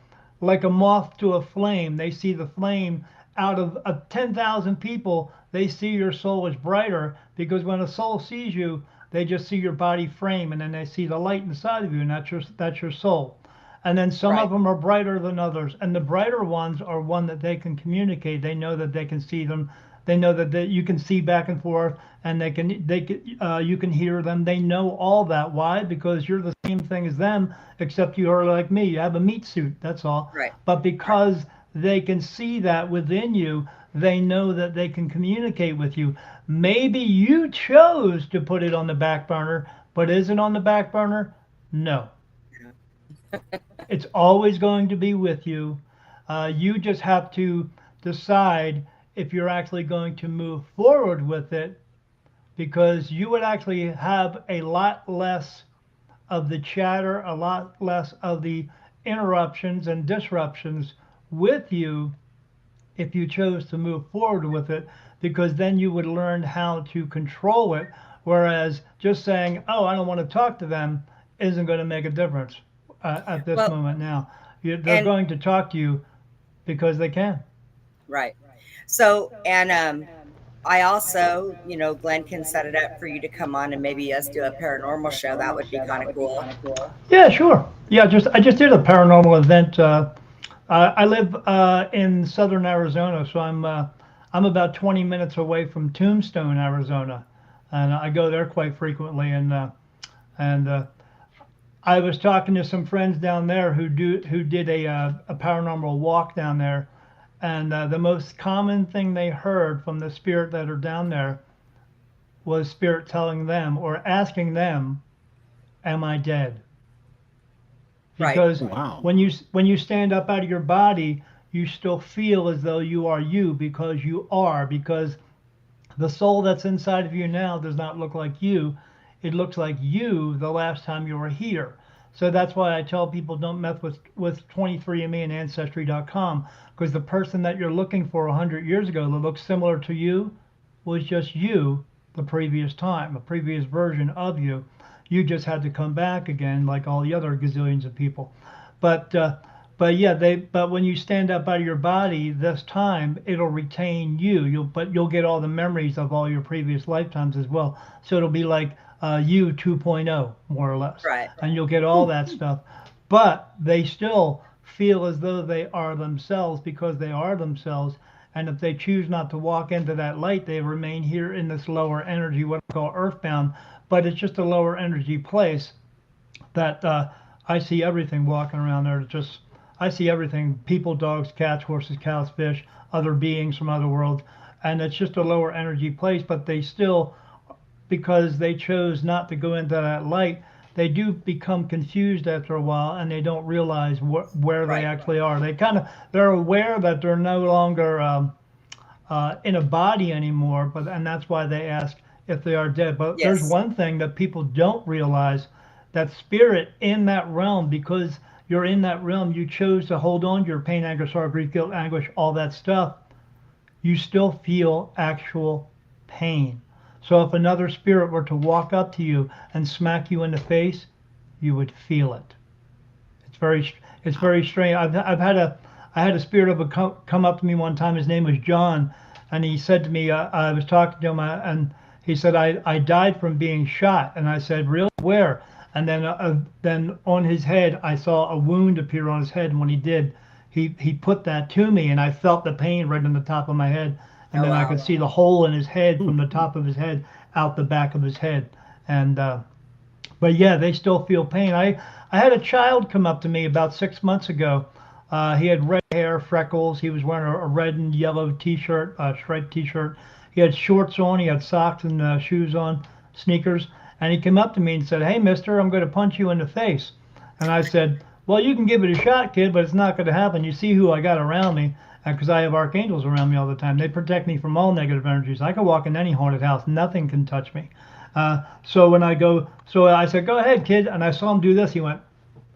Speaker 4: moth to a flame. They see the flame out of 10,000 people. They see your soul is brighter, because when a soul sees you, they just see your body frame, and then they see the light inside of you, and that's your soul. And then some
Speaker 2: Right.
Speaker 4: of them are brighter than others, and the brighter ones are one that they can communicate. They know that they can see them. They know that you can see back and forth, and you can hear them. They know all that. Why? Because you're the same thing as them, except you are like me. You have a meat suit. That's all.
Speaker 2: Right.
Speaker 4: But because they can see that within you, they know that they can communicate with you. Maybe you chose to put it on the back burner, but is it on the back burner? No. It's always going to be with you. You just have to decide if you're actually going to move forward with it, because you would actually have a lot less of the chatter, a lot less of the interruptions and disruptions with you if you chose to move forward with it, because then you would learn how to control it. Whereas just saying, oh, I don't want to talk to them, isn't going to make a difference at this moment now. They're going to talk to you because they can.
Speaker 2: Right. So, and I also, Glenn can set it up for you to come on and maybe us do a paranormal show. That would be kind of cool.
Speaker 4: Yeah, sure. Yeah, I just did a paranormal event I live in southern Arizona, so I'm about 20 minutes away from Tombstone, Arizona, and I go there quite frequently. And I was talking to some friends down there who did a paranormal walk down there, and the most common thing they heard from the spirit that are down there was spirit telling them or asking them, "Am I dead?"
Speaker 2: Right.
Speaker 4: Because
Speaker 1: Wow.
Speaker 4: when you stand up out of your body, you still feel as though you are you, because you are, because the soul that's inside of you now does not look like you. It looks like you the last time you were here. So that's why I tell people don't mess with 23andMe and Ancestry.com, because the person that you're looking for 100 years ago that looks similar to you was just you the previous time, a previous version of you. You just had to come back again like all the other gazillions of people. But when you stand up out of your body this time, it'll retain you. You'll get all the memories of all your previous lifetimes as well. So it'll be like you 2.0 more or less.
Speaker 2: Right.
Speaker 4: And you'll get all that stuff. But they still feel as though they are themselves, because they are themselves. And if they choose not to walk into that light, they remain here in this lower energy, what I call earthbound. But it's just a lower energy place that I see everything walking around there. I see everything: people, dogs, cats, horses, cows, fish, other beings from other worlds. And it's just a lower energy place, but they still, because they chose not to go into that light, they do become confused after a while, and they don't realize where they actually are. They're aware that they're no longer in a body anymore, and that's why they ask if they are dead. But there's one thing that people don't realize: that spirit in that realm, because you're in that realm, you chose to hold on to your pain, anger, sorrow, grief, guilt, anguish, all that stuff. You still feel actual pain. So if another spirit were to walk up to you and smack you in the face, you would feel it. It's very strange. I had a spirit come up to me one time. His name was John, and he said to me, I was talking to him, and he said, I died from being shot. And I said, really? Where? And then on his head, I saw a wound appear on his head. And when he did, he put that to me, and I felt the pain right on the top of my head. And I could see the hole in his head from the top of his head out the back of his head. And but yeah, they still feel pain. I had a child come up to me about 6 months ago. He had red hair, freckles. He was wearing a red and yellow T-shirt, striped T-shirt. He had shorts on. He had socks and shoes on, sneakers. And he came up to me and said, "Hey, mister, I'm going to punch you in the face." And I said, "Well, you can give it a shot, kid, but it's not going to happen. You see who I got around me, because I have archangels around me all the time. They protect me from all negative energies. I can walk in any haunted house. Nothing can touch me." So I said, "Go ahead, kid." And I saw him do this. He went,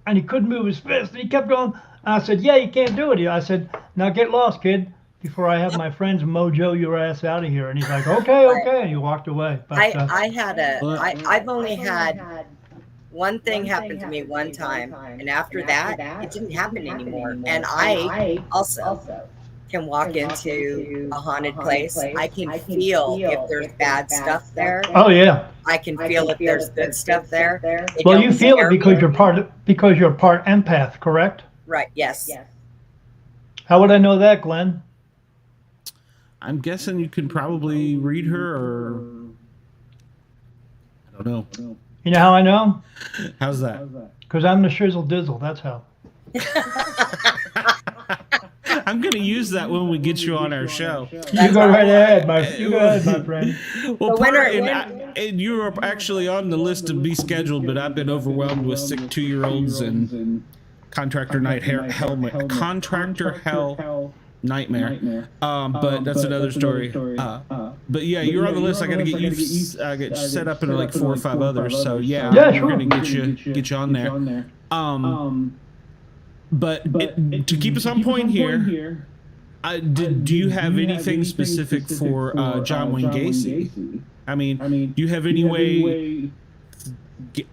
Speaker 4: and he couldn't move his fist. And he kept going. And I said, "Yeah, you can't do it." I said, "Now get lost, kid, before I have my friends mojo your ass out of here." And he's like, okay. And he walked away. But
Speaker 2: I've only had one thing happen to me one time, and after that, it didn't happen anymore. And I also can walk into a haunted place. I can feel if there's bad stuff there.
Speaker 4: Oh yeah.
Speaker 2: I can feel if there's good stuff there.
Speaker 4: Well, you feel it because you're part empath, correct?
Speaker 2: Right. Yes.
Speaker 4: How would I know that, Glenn?
Speaker 1: I'm guessing you could probably read her, or I don't know.
Speaker 4: You know how I know?
Speaker 1: How's that?
Speaker 4: Because I'm the shizzle dizzle. That's how.
Speaker 1: I'm going to use that when we get you on our show.
Speaker 4: You go right ahead, my friend.
Speaker 1: Well, and you were actually on the list to be scheduled, but I've been overwhelmed with sick 2-year-olds and contractor hell nightmare. But that's another story. But yeah, you're on the list. I got to get you get set up into like 4 or 5 others. So yeah,
Speaker 4: sure.
Speaker 1: We're going to get you on there. But to keep us on point here, do you have anything specific for John Wayne Gacy? I mean, do you have any way,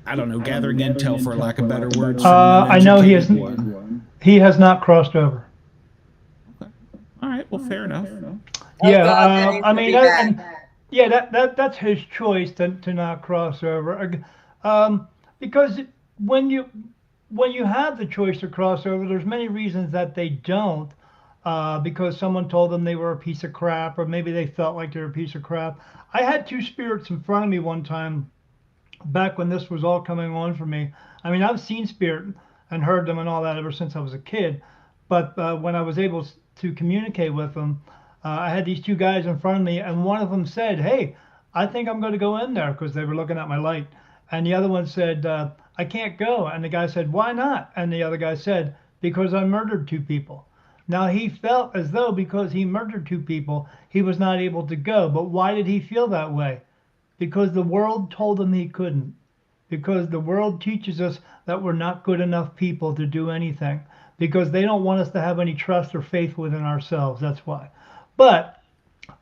Speaker 1: I don't know, gathering intel, for lack of better words?
Speaker 4: I know he has not crossed over.
Speaker 1: Okay. All right. Well, fair enough.
Speaker 4: Yeah. I mean, that's his choice to not cross over. Because when when you have the choice to cross over, there's many reasons that they don't. Because someone told them they were a piece of crap, or maybe they felt like they were a piece of crap. I had two spirits in front of me one time back when this was all coming on for me. I mean, I've seen spirit and heard them and all that ever since I was a kid. But when I was able to communicate with them, I had these two guys in front of me, and one of them said, "Hey, I think I'm going to go in there," because they were looking at my light. And the other one said, "I can't go." And the guy said, "Why not?" And the other guy said, "Because I murdered two people." Now, he felt as though because he murdered two people, he was not able to go. But why did he feel that way? Because the world told him he couldn't. Because the world teaches us that we're not good enough people to do anything. Because they don't want us to have any trust or faith within ourselves. That's why. But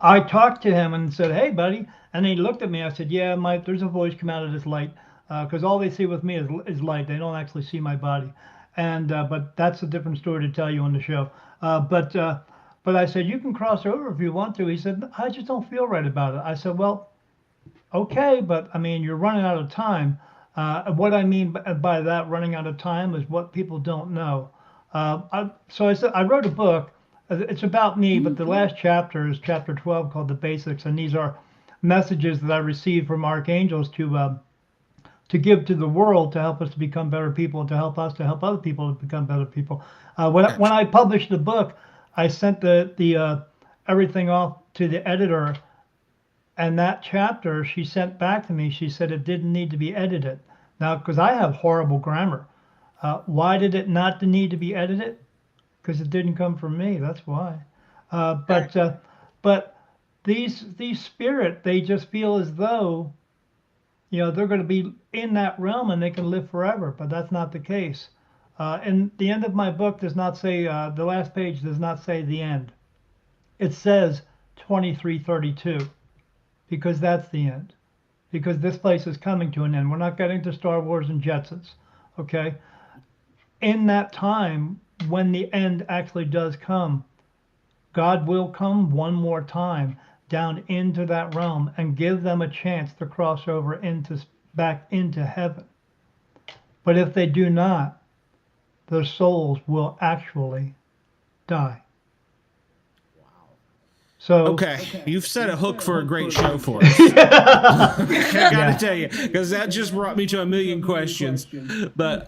Speaker 4: I talked to him and said, "Hey, buddy." And he looked at me. I said, "Yeah, Mike, there's a voice come out of this light." Because all they see with me is light. They don't actually see my body. And but that's a different story to tell you on the show. But I said, "You can cross over if you want to." He said, "I just don't feel right about it." I said, "Well, okay, but I mean, you're running out of time." What I mean by that, running out of time, is what people don't know. So I said, I wrote a book. It's about me, but the last chapter is chapter 12, called The Basics. And these are messages that I received from archangels to give to the world, to help us to become better people, and to help us to help other people to become better people. When I published the book, I sent the everything off to the editor, and that chapter she sent back to me. She said it didn't need to be edited. Now, because I have horrible grammar, why did it not need to be edited? Because it didn't come from me. That's why. But these spirit, they just feel as though, they're going to be in that realm and they can live forever, but that's not the case. And the end of my book does not say, the last page does not say the end. It says 2332, because that's the end. Because this place is coming to an end. We're not getting to Star Wars and Jetsons, okay? In that time, when the end actually does come, God will come one more time down into that realm and give them a chance to cross over back into heaven. But if they do not, their souls will actually die.
Speaker 1: Wow.
Speaker 4: So
Speaker 1: okay, you've set a hook for a great show for us. I gotta tell you, because that just brought me to a million questions. But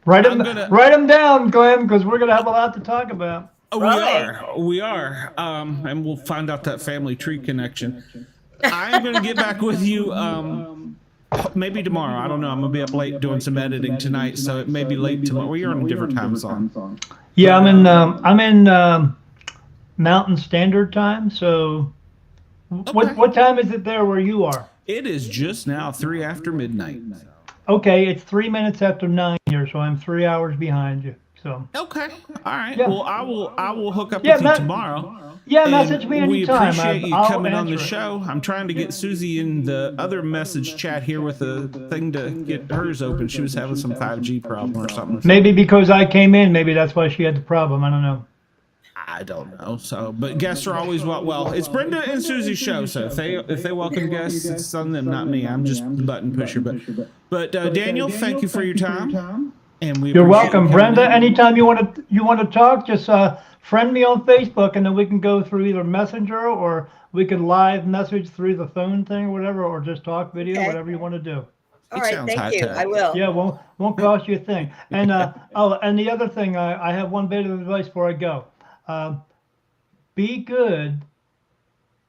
Speaker 4: write them down, Glenn, because we're gonna have a lot to talk about.
Speaker 1: We are, and we'll find out that family tree connection. I'm gonna get back with you. Maybe tomorrow. I don't know. I'm gonna be up late doing some editing tonight, so it may be late tomorrow. Well, you're on a different time zone.
Speaker 4: Yeah, I'm in Mountain Standard Time. So, what time is it there where you are?
Speaker 1: It is just now 3 after midnight.
Speaker 4: Okay, it's 3 minutes after 9 here, so I'm 3 hours behind you. So.
Speaker 1: Okay. All right.
Speaker 4: Yeah.
Speaker 1: Well, I will hook up with you tomorrow.
Speaker 4: Yeah, message me anytime.
Speaker 1: We appreciate you
Speaker 4: I'll
Speaker 1: coming on the
Speaker 4: answer it.
Speaker 1: show. I'm trying to get Susie in the other message chat here with the thing to get hers open. She was having some 5G problem or something.
Speaker 4: Maybe because I came in, maybe that's why she had the problem. I don't know.
Speaker 1: I don't know. So, but guests are always well. It's Brenda and Susie's show, so if they welcome guests, it's on them, not me. I'm just the button pusher. But Daniel, thank you for your time. And
Speaker 4: you're welcome, Brenda. Anytime you want to talk, just friend me on Facebook, and then we can go through either Messenger, or we can live message through the phone thing or whatever, or just talk video, whatever you want to do.
Speaker 2: All right, thank you. I will.
Speaker 4: Yeah, won't cost you a thing. And and the other thing, I have one bit of advice before I go. Be good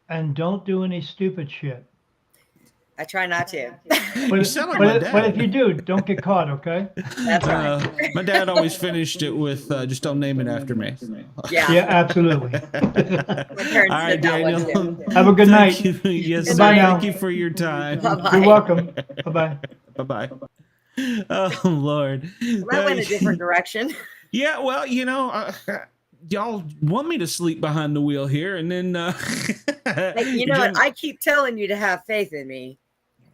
Speaker 4: and don't do any stupid shit.
Speaker 2: I try not to.
Speaker 1: But
Speaker 4: if you do, don't get caught, okay?
Speaker 2: That's right.
Speaker 1: My dad always finished it with, just don't name it after me.
Speaker 2: Yeah.
Speaker 4: Yeah, absolutely.
Speaker 2: My parents
Speaker 1: All right,
Speaker 2: did that one
Speaker 1: Daniel.
Speaker 2: too.
Speaker 4: Have a good night.
Speaker 1: Yes, sir.
Speaker 4: Bye now.
Speaker 1: Thank you for your time.
Speaker 2: Bye-bye.
Speaker 4: You're welcome. Bye-bye.
Speaker 1: Bye-bye. Oh, Lord.
Speaker 2: I went a different direction.
Speaker 1: Yeah, well, y'all want me to sleep behind the wheel here, and then
Speaker 2: Hey, what? I keep telling you to have faith in me.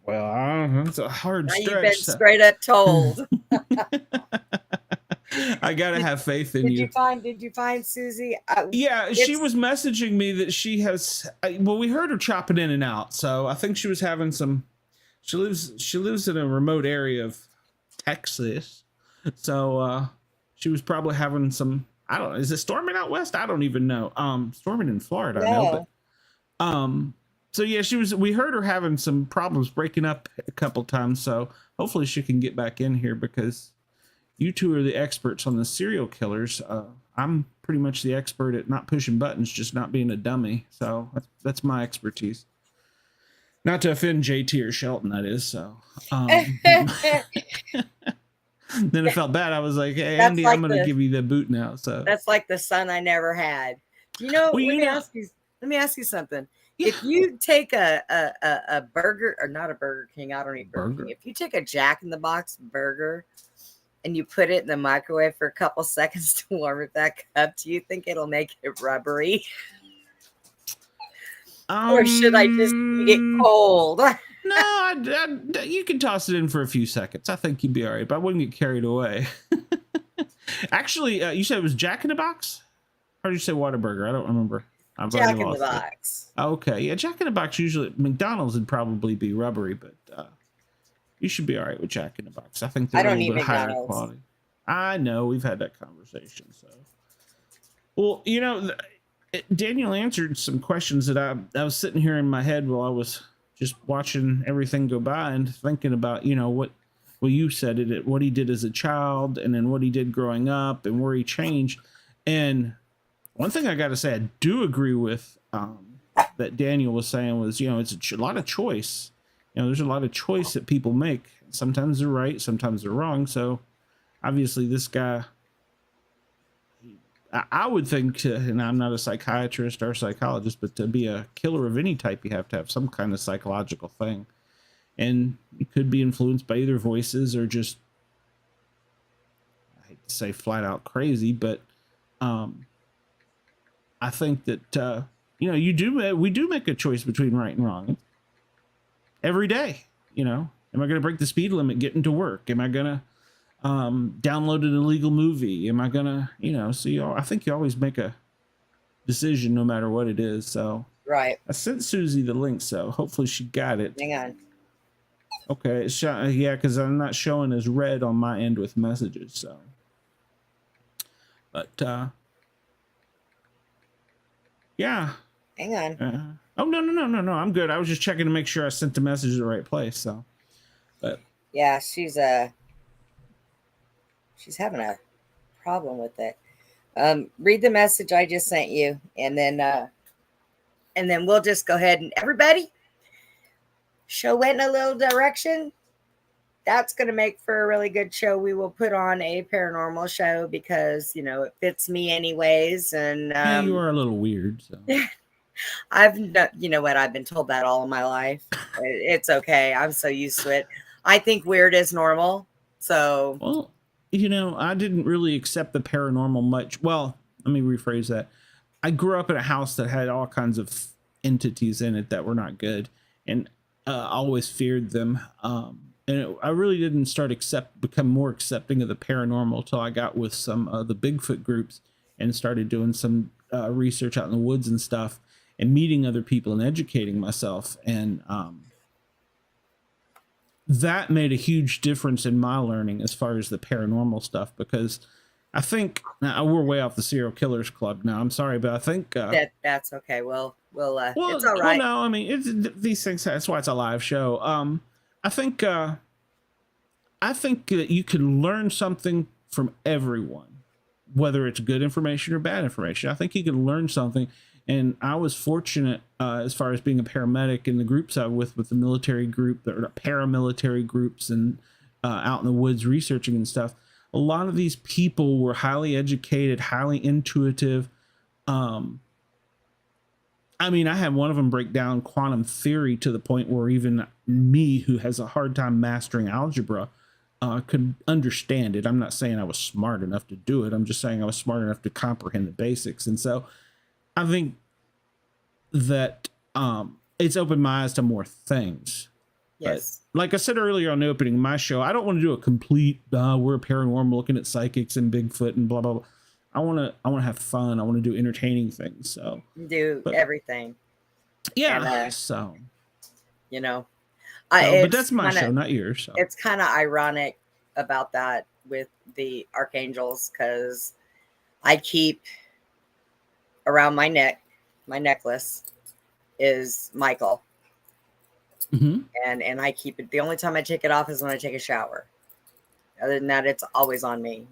Speaker 1: Well, it's a hard
Speaker 2: now
Speaker 1: stretch.
Speaker 2: You've been straight up told.
Speaker 1: I gotta have faith in you.
Speaker 2: Did you find Susie?
Speaker 1: Yeah, she was messaging me that she has. Well, we heard her chopping in and out, so I think she was having some. She lives in a remote area of Texas, So she was probably having some, I don't know, is it storming out west? I don't even know. Storming in Florida, I know, but so yeah, we heard her having some problems breaking up a couple times, so hopefully she can get back in here, because you two are the experts on the serial killers. I'm pretty much the expert at not pushing buttons, just not being a dummy. So that's my expertise. Not to offend JT or Shelton, that is. So then it felt bad. I was like, hey, Andy, I'm going to give you the boot now. So
Speaker 2: that's like the son I never had. You know,
Speaker 1: well,
Speaker 2: let me ask you something. Yeah. If you take a burger, or not a Burger King, I don't eat Burger King. If you take a Jack in the Box burger and you put it in the microwave for a couple seconds to warm it back up, do you think it'll make it rubbery? Or should I just eat it cold?
Speaker 1: No, you can toss it in for a few seconds. I think you'd be all right, but I wouldn't get carried away. Actually, you said it was Jack in the Box? Or did you say Whataburger? I don't remember.
Speaker 2: Jack in the Box.
Speaker 1: Okay, yeah, Jack in the Box usually, McDonald's would probably be rubbery, but you should be all right with Jack in the Box. I think they're a little bit higher quality. I know, we've had that conversation. So, well, you know, Daniel answered some questions that I was sitting here in my head while I was just watching everything go by and thinking about, you know, what you said, what he did as a child, and then what he did growing up, and where he changed. And one thing I got to say, I do agree with that Daniel was saying was, you know, it's a lot of choice. You know, there's a lot of choice that people make. Sometimes they're right, sometimes they're wrong. So obviously this guy, I would think, and I'm not a psychiatrist or a psychologist, but to be a killer of any type, you have to have some kind of psychological thing. And you could be influenced by either voices or just, I hate to say flat out crazy, but I think that, you know, we do make a choice between right and wrong every day. You know, am I going to break the speed limit getting to work? Am I going to download an illegal movie? Am I going to, you know, so I think you always make a decision no matter what it is. So
Speaker 2: right.
Speaker 1: I sent Susie the link, so hopefully she got it.
Speaker 2: Hang on.
Speaker 1: Okay. Yeah, because I'm not showing as red on my end with messages. So, but yeah.
Speaker 2: Hang on.
Speaker 1: Oh, no. I'm good. I was just checking to make sure I sent the message to the right place. So, but
Speaker 2: yeah, she's having a problem with it. Read the message I just sent you, and then we'll just go ahead and everybody, show went in a little direction. That's going to make for a really good show. We will put on a paranormal show because, you know, it fits me anyways. And
Speaker 1: yeah, you are a little weird. So.
Speaker 2: you know what? I've been told that all of my life. It's okay. I'm so used to it. I think weird is normal. So,
Speaker 1: well, you know, I didn't really accept the paranormal much. Well, let me rephrase that. I grew up in a house that had all kinds of entities in it that were not good, and I always feared them. I really didn't become more accepting of the paranormal till I got with some of the Bigfoot groups and started doing some research out in the woods and stuff, and meeting other people and educating myself. And that made a huge difference in my learning as far as the paranormal stuff, because I think now we're way off the serial killers club now. I'm sorry, but I think
Speaker 2: that's okay. Well, it's all right.
Speaker 1: Well, no, I mean, these things, that's why it's a live show. I think that you can learn something from everyone, whether it's good information or bad information. I think you can learn something. And I was fortunate as far as being a paramedic in the groups I was with the military group, or paramilitary groups, and out in the woods researching and stuff. A lot of these people were highly educated, highly intuitive. I mean, I had one of them break down quantum theory to the point where even me, who has a hard time mastering algebra, could understand it. I'm not saying I was smart enough to do it. I'm just saying I was smart enough to comprehend the basics. And so I think that it's opened my eyes to more things.
Speaker 2: Yes.
Speaker 1: But like I said earlier on the opening of my show, I don't want to do a complete, we're paranormal looking at psychics and Bigfoot and blah, blah, blah. I want to have fun. I want to do entertaining things. So
Speaker 2: do everything.
Speaker 1: Yeah. So,
Speaker 2: you know,
Speaker 1: but that's my show, not yours. So.
Speaker 2: It's kind of ironic about that with the archangels because I keep around my neck, my necklace is Michael.
Speaker 1: Mm-hmm.
Speaker 2: And I keep it. The only time I take it off is when I take a shower. Other than that, it's always on me.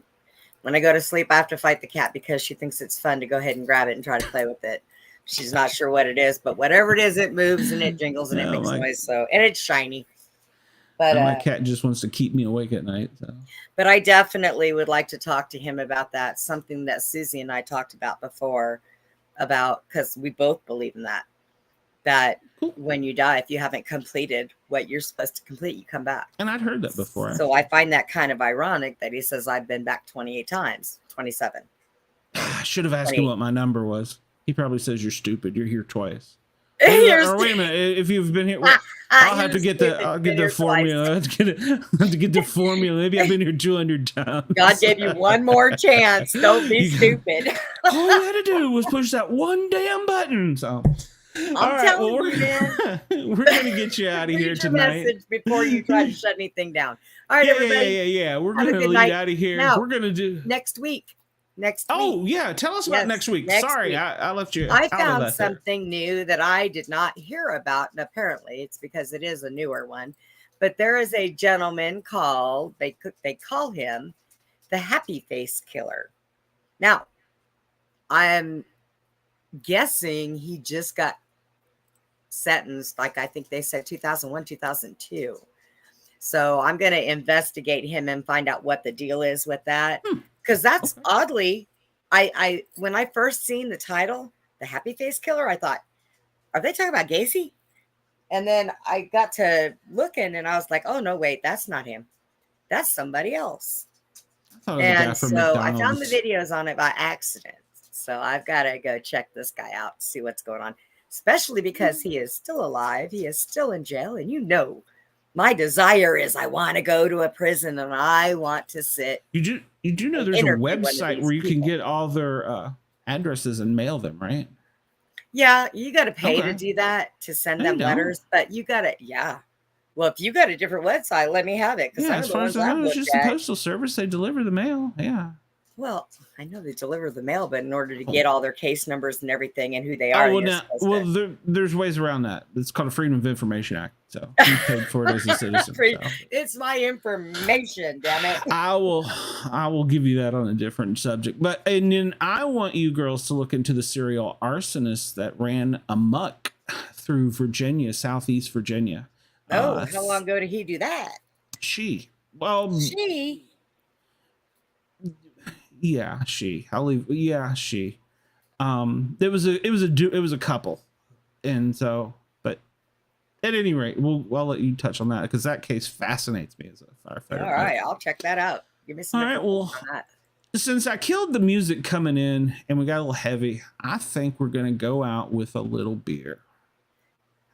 Speaker 2: When I go to sleep, I have to fight the cat because she thinks it's fun to go ahead and grab it and try to play with it. She's not sure what it is, but whatever it is, it moves and it jingles and it makes noise. So, and it's shiny. But
Speaker 1: my cat just wants to keep me awake at night. So.
Speaker 2: But I definitely would like to talk to him about that. Something that Susie and I talked about before, about because we both believe in that. That when you die, if you haven't completed what you're supposed to complete, you come back.
Speaker 1: And I'd heard that before.
Speaker 2: So I find that kind of ironic that he says I've been back 28 times, 27.
Speaker 1: I should have asked him what my number was. He probably says you're stupid. You're here twice.
Speaker 2: Or
Speaker 1: wait a minute. If you've been here, I'll have to get the formula. I'll have to get the formula. Maybe I've been here 200 times.
Speaker 2: God gave you one more chance. Don't be stupid.
Speaker 1: All you had to do was push that one damn button. So.
Speaker 2: I'm telling you, man.
Speaker 1: We're gonna get you out of here tonight.
Speaker 2: Message before you try to shut anything down. All right, everybody.
Speaker 1: Yeah. We're gonna lead out of here.
Speaker 2: Now,
Speaker 1: we're gonna do
Speaker 2: next week.
Speaker 1: Yeah. Tell us about next week. Sorry, I left you.
Speaker 2: I found something new that I did not hear about, and apparently it's because it is a newer one. But there is a gentleman called they call him the Happy Face Killer. Now, I'm guessing he just got sentenced, like I think they said 2001, 2002. So I'm going to investigate him and find out what the deal is with that. Because that's oddly, I when I first seen the title, the Happy Face Killer, I thought, are they talking about Gacy? And then I got to looking and I was like, oh no, wait, that's not him. That's somebody else. And so I found the videos on it by accident. So I've got to go check this guy out, see what's going on, especially because he is still alive. He is still in jail. And you know, my desire is I want to go to a prison and I want to sit.
Speaker 1: You do know there's a website where you can get all their addresses and mail them, right?
Speaker 2: Yeah, you got to pay to do that, to send them letters. But you got to, Well, if you got a different website, let me have it.
Speaker 1: Yeah, as far as I know, it's just the postal service. They deliver the mail. Yeah.
Speaker 2: Well, I know they deliver the mail, but in order to get all their case numbers and everything and who they are,
Speaker 1: there's ways around that. It's called a Freedom of Information Act. So you paid for it as a citizen.
Speaker 2: It's my information, damn it.
Speaker 1: I will give you that on a different subject. And then I want you girls to look into the serial arsonist that ran amok through Virginia, Southeast Virginia.
Speaker 2: Oh, how long ago did he do that? She.
Speaker 1: I'll leave. Yeah, she. It was a couple, and so, but at any rate, I'll let you touch on that because that case fascinates me as a firefighter.
Speaker 2: All right, I'll check that out. Give me some.
Speaker 1: All right, well, since I killed the music coming in and we got a little heavy, I think we're gonna go out with a little beer.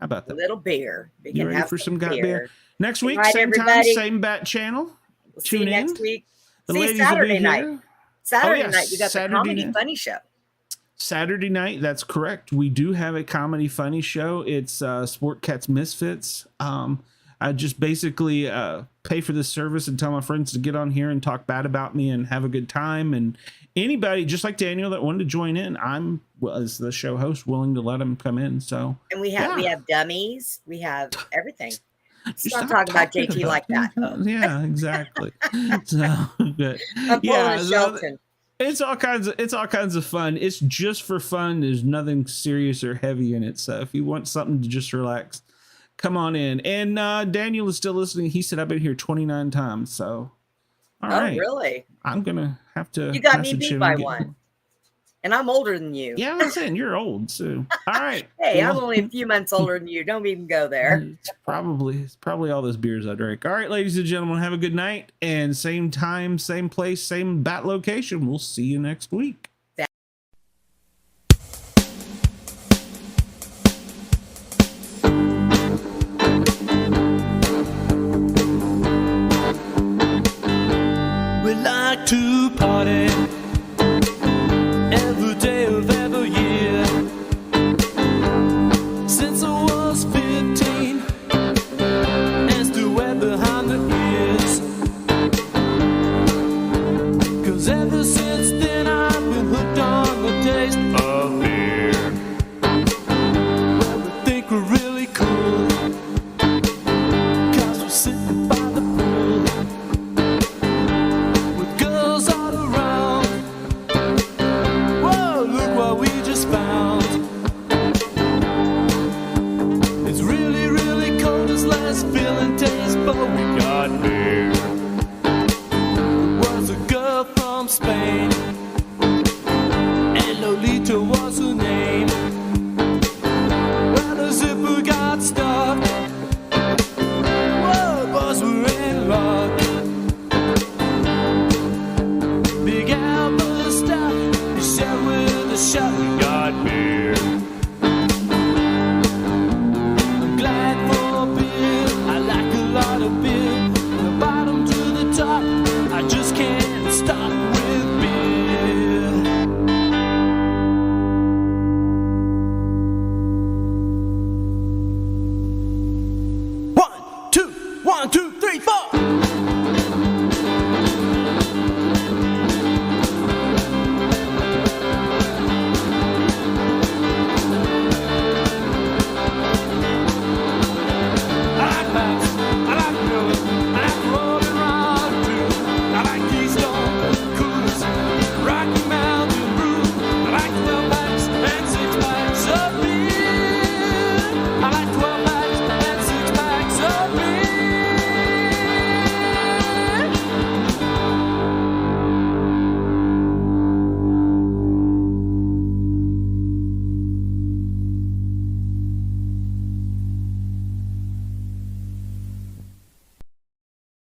Speaker 1: How about that?
Speaker 2: A little beer.
Speaker 1: You ready for some beer? Next week, same time, same bat channel.
Speaker 2: We'll see you next week.
Speaker 1: The ladies Saturday night.
Speaker 2: Saturday night, we got the Comedy Funny Show.
Speaker 1: Saturday night, that's correct. We do have a Comedy Funny Show. It's Sport Cats Misfits. I just basically pay for this service and tell my friends to get on here and talk bad about me and have a good time. And anybody, just like Daniel, that wanted to join in, I'm, as the show host, willing to let them come in. So,
Speaker 2: and we have dummies. We have everything. Stop talking about JT like that.
Speaker 1: Yeah, exactly. So, but it's all kinds of fun. It's just for fun. There's nothing serious or heavy in it. So if you want something to just relax, come on in. And Daniel is still listening. He said I've been here 29 times. So all right.
Speaker 2: Really?
Speaker 1: I'm gonna have to.
Speaker 2: You got me beat by one. And I'm older than you.
Speaker 1: Yeah, I'm saying you're old, so all right.
Speaker 2: Hey, I'm only a few months older than you. Don't even go there.
Speaker 1: It's probably all those beers I drank. All right, ladies and gentlemen, have a good night. And same time, same place, same bat location. We'll see you next week.
Speaker 5: We like to party every day of every year. Since I was 15, and still wet behind the ears. Lolita was her name. Well, the zipper got stuck. Whoa, boys were in luck. Big Al stuff, he said with a shotgun.